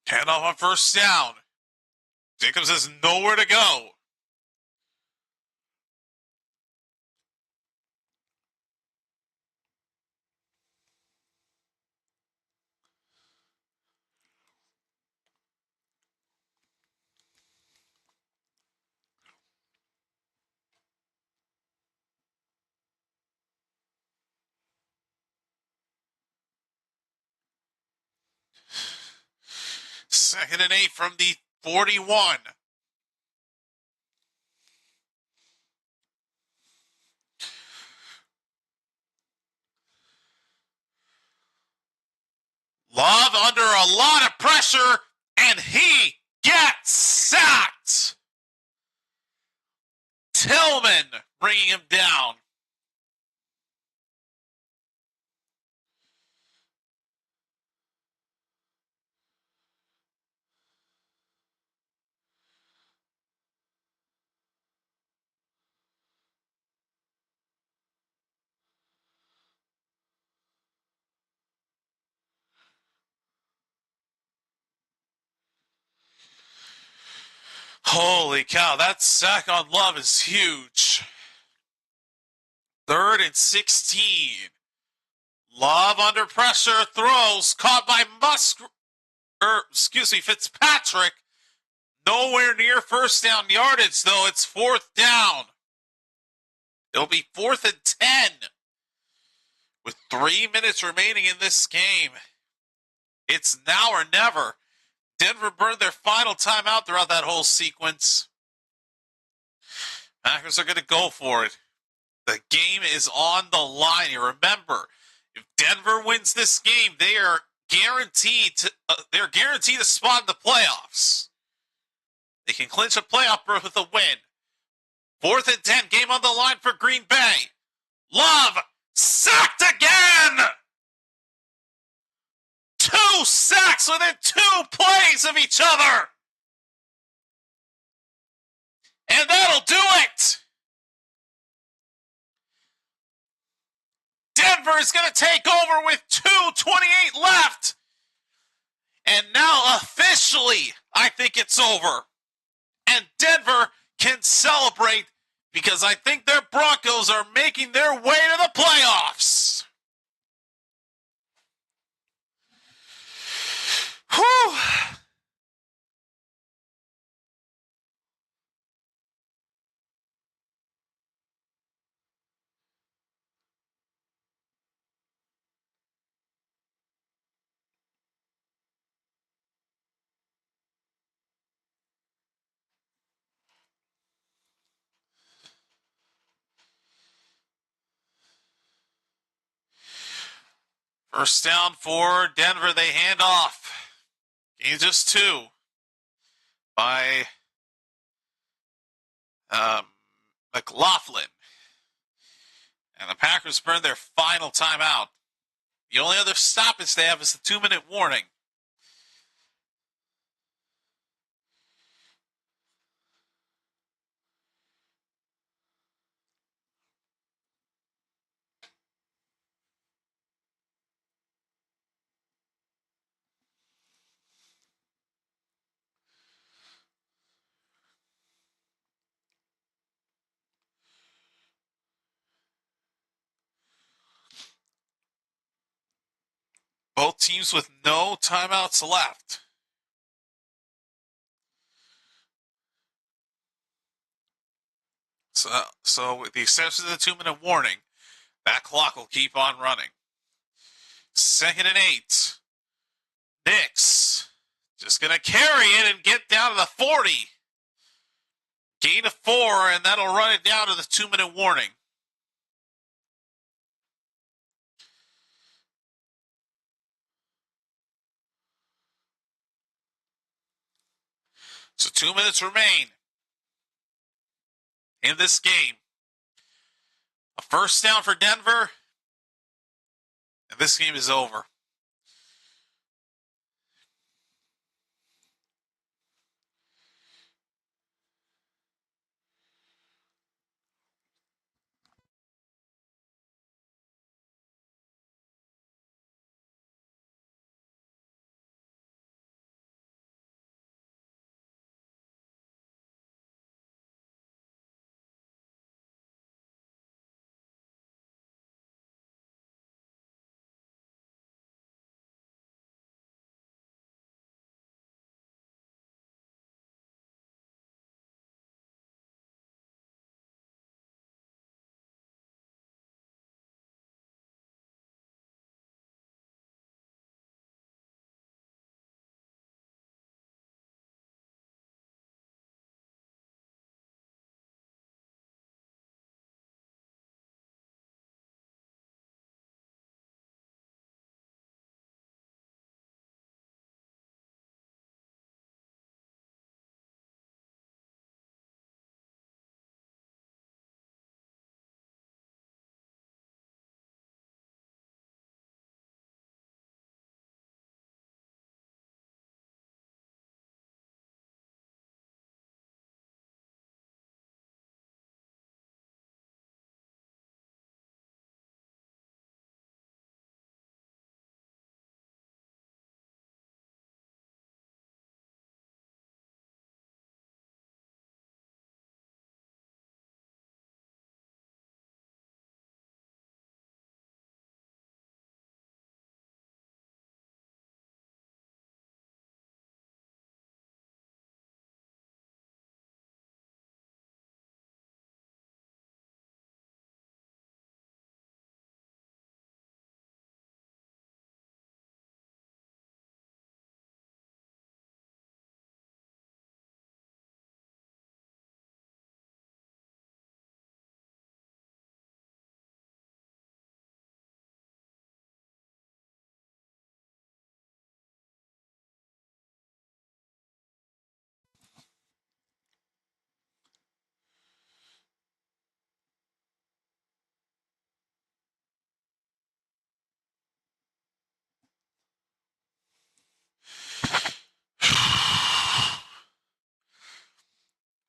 Handoff on 1st down. Jacobs has nowhere to go. Second and 8 from the 41. Love under a lot of pressure, and he gets sacked. Tillman bringing him down. Holy cow, that sack on Love is huge. 3rd and 16. Love under pressure, throws, caught by Fitzpatrick. Nowhere near 1st down yardage, though. It's 4th down. It'll be 4th and 10 with 3 minutes remaining in this game. It's now or never. Denver burned their final timeout throughout that whole sequence. Packers are going to go for it. The game is on the line. You remember, if Denver wins this game, they are guaranteed a spot in the playoffs. They can clinch a playoff berth with a win. 4th and 10, game on the line for Green Bay. Love sacked again. 2 sacks within 2 plays of each other. And that'll do it. Denver is going to take over with 2:28 left. And now officially, I think it's over. And Denver can celebrate because I think their Broncos are making their way to the playoffs. Whew. First down for Denver. They hand off. Gain just 2 by McLaughlin. And the Packers burn their final timeout. The only other stoppage they have is the 2-minute warning. Both teams with no timeouts left. So with the exception of the 2-minute warning, that clock will keep on running. 2nd and 8. Nix Just going to carry it and get down to the 40. Gain of 4, and that'll run it down to the 2-minute warning. So 2 minutes remain in this game. A first down for Denver, and this game is over.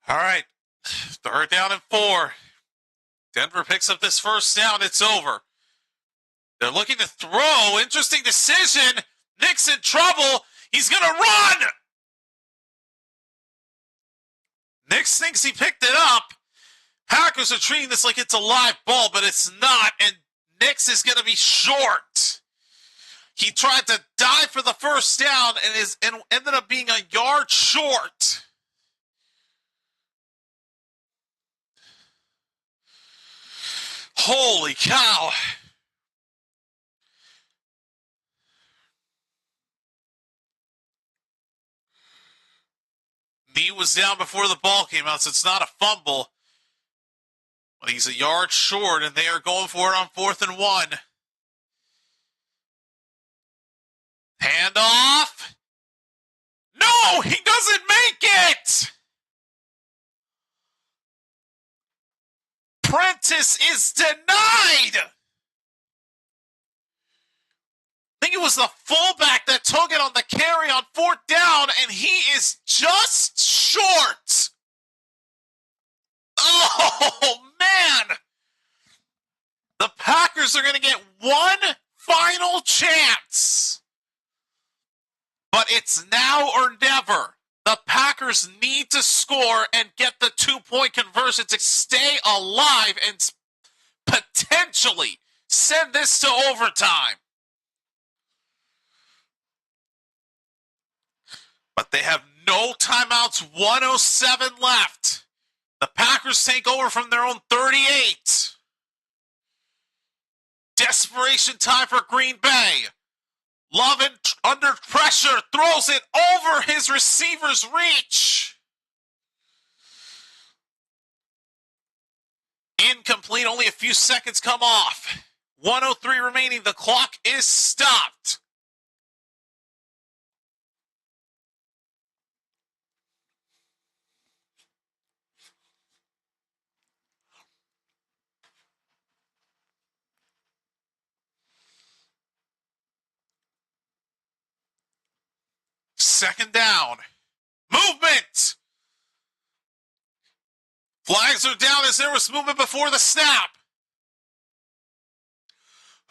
All right, 3rd down and 4. Denver picks up this first down. It's over. They're looking to throw. Interesting decision. Nick's in trouble. He's going to run. Nix thinks he picked it up. Packers are treating this like it's a live ball, but it's not, and Nix is going to be short. He tried to dive for the first down and ended up being a yard short. Holy cow. Knee was down before the ball came out, so it's not a fumble. But he's a yard short, and they are going for it on 4th and 1. Handoff. No, he doesn't make it. Prentice is denied. I think it was the fullback that took it on the carry on 4th down, and he is just short. Oh, man. The Packers are going to get one final chance. But it's now or never. The Packers need to score and get the 2-point conversion to stay alive and potentially send this to overtime. But they have no timeouts, 1:07 left. The Packers take over from their own 38. Desperation time for Green Bay. Love under pressure, throws it over his receiver's reach. Incomplete, only a few seconds come off. 1:03 remaining, the clock is stopped. Second down. Movement! Flags are down as there was movement before the snap.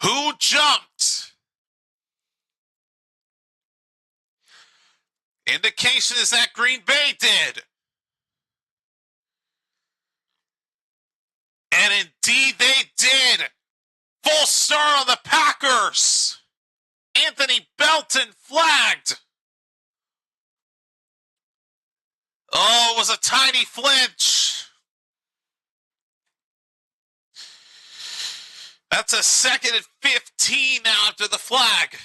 Who jumped? Indication is that Green Bay did. And indeed they did. Full start on the Packers. Anthony Belton flagged. Oh, it was a tiny flinch. That's a 2nd and 15 now after the flag.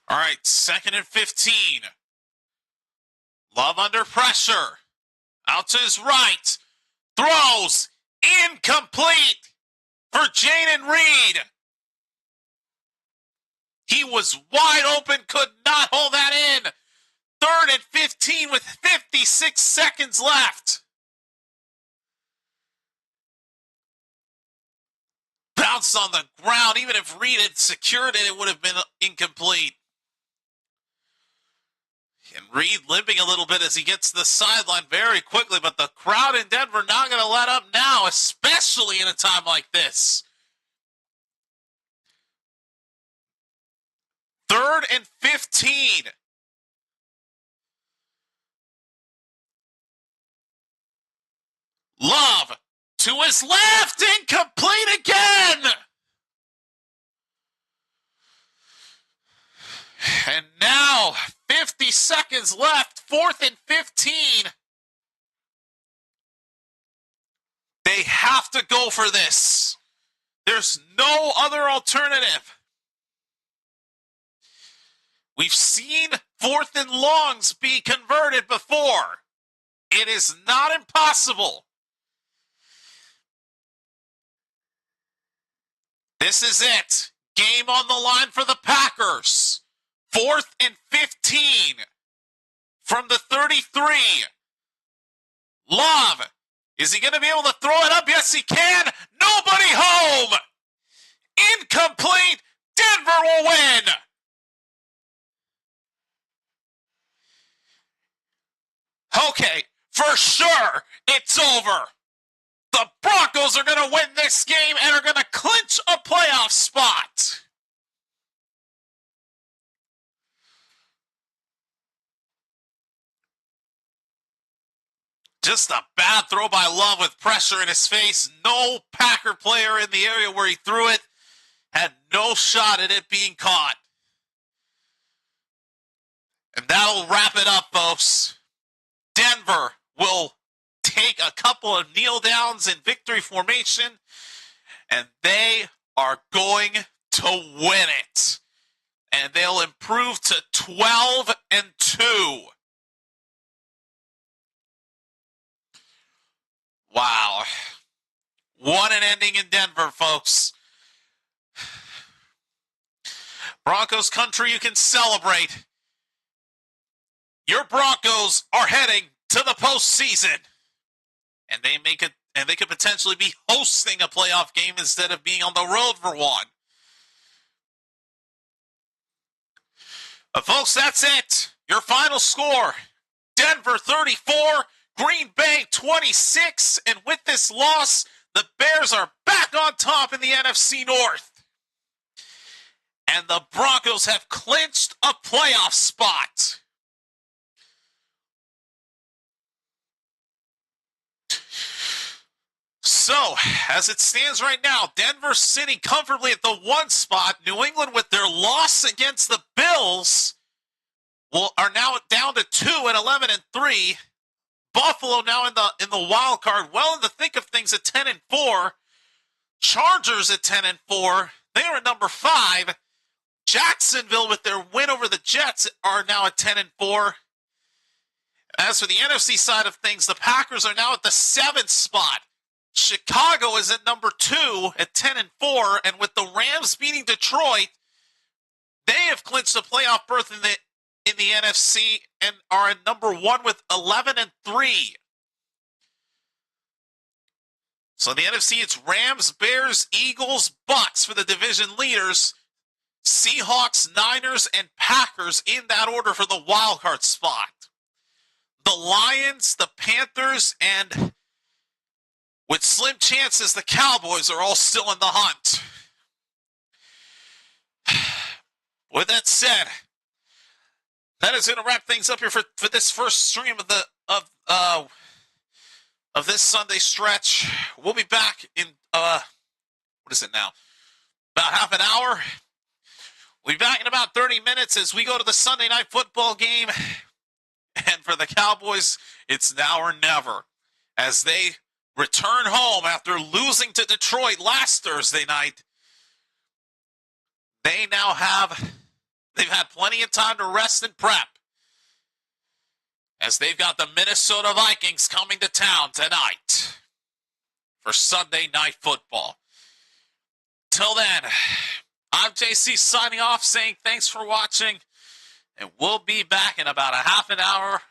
All right, 2nd and 15. Love under pressure. Out to his right. Throws. Incomplete for Jaden Reed. He was wide open, could not hold that in. 3rd and 15 with 56 seconds left. Bounced on the ground. Even if Reed had secured it, it would have been incomplete. And Reed limping a little bit as he gets to the sideline very quickly, but the crowd in Denver not going to let up now, especially in a time like this. 3rd and 15. Love to his left, incomplete again. And now 50 seconds left, 4th and 15. They have to go for this. There's no other alternative. We've seen 4th and longs be converted before. It is not impossible. This is it. Game on the line for the Packers. 4th and 15 from the 33. Love. Is he going to be able to throw it up? Yes, he can. Nobody home. Incomplete. Denver will win. Okay, for sure, it's over. The Broncos are going to win this game and are going to clinch a playoff spot. Just a bad throw by Love with pressure in his face. No Packer player in the area where he threw it had no shot at it being caught. And that'll wrap it up, folks. Denver will take a couple of kneel downs in victory formation, and they are going to win it. And they'll improve to 12-2. Wow. What an ending in Denver, folks. Broncos country, you can celebrate. Your Broncos are heading to the postseason. And they could potentially be hosting a playoff game instead of being on the road for one. But folks, that's it. Your final score. Denver 34, Green Bay 26. And with this loss, the Bears are back on top in the NFC North. And the Broncos have clinched a playoff spot. So, as it stands right now, Denver sitting comfortably at the 1 spot. New England with their loss against the Bills Bills are now down to 2 and 11-3. Buffalo now in the wild card, well in the thick of things at 10-4. Chargers at 10-4. They are at number 5. Jacksonville, with their win over the Jets, are now at 10-4. As for the NFC side of things, the Packers are now at the 7th spot. Chicago is at number 2 at 10-4, and with the Rams beating Detroit, they have clinched a playoff berth in the NFC and are at number 1 with 11-3. So in the NFC, it's Rams, Bears, Eagles, Bucks for the division leaders. Seahawks, Niners, and Packers in that order for the wild card spot. The Lions, the Panthers, and with slim chances, the Cowboys are all still in the hunt. With that said, that is going to wrap things up here for this first stream of this Sunday stretch. We'll be back in what is it now? About half an hour. We'll be back in about 30 minutes as we go to the Sunday night football game. And for the Cowboys, it's now or never as they return home after losing to Detroit last Thursday night. They've had plenty of time to rest and prep as they've got the Minnesota Vikings coming to town tonight for Sunday night football. Till then, I'm JC signing off saying thanks for watching, and we'll be back in about a half an hour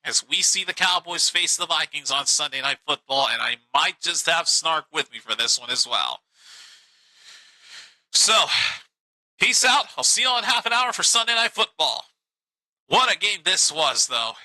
as we see the Cowboys face the Vikings on Sunday night football, and I might just have Snark with me for this one as well. So, peace out. I'll see you all in half an hour for Sunday night football. What a game this was, though.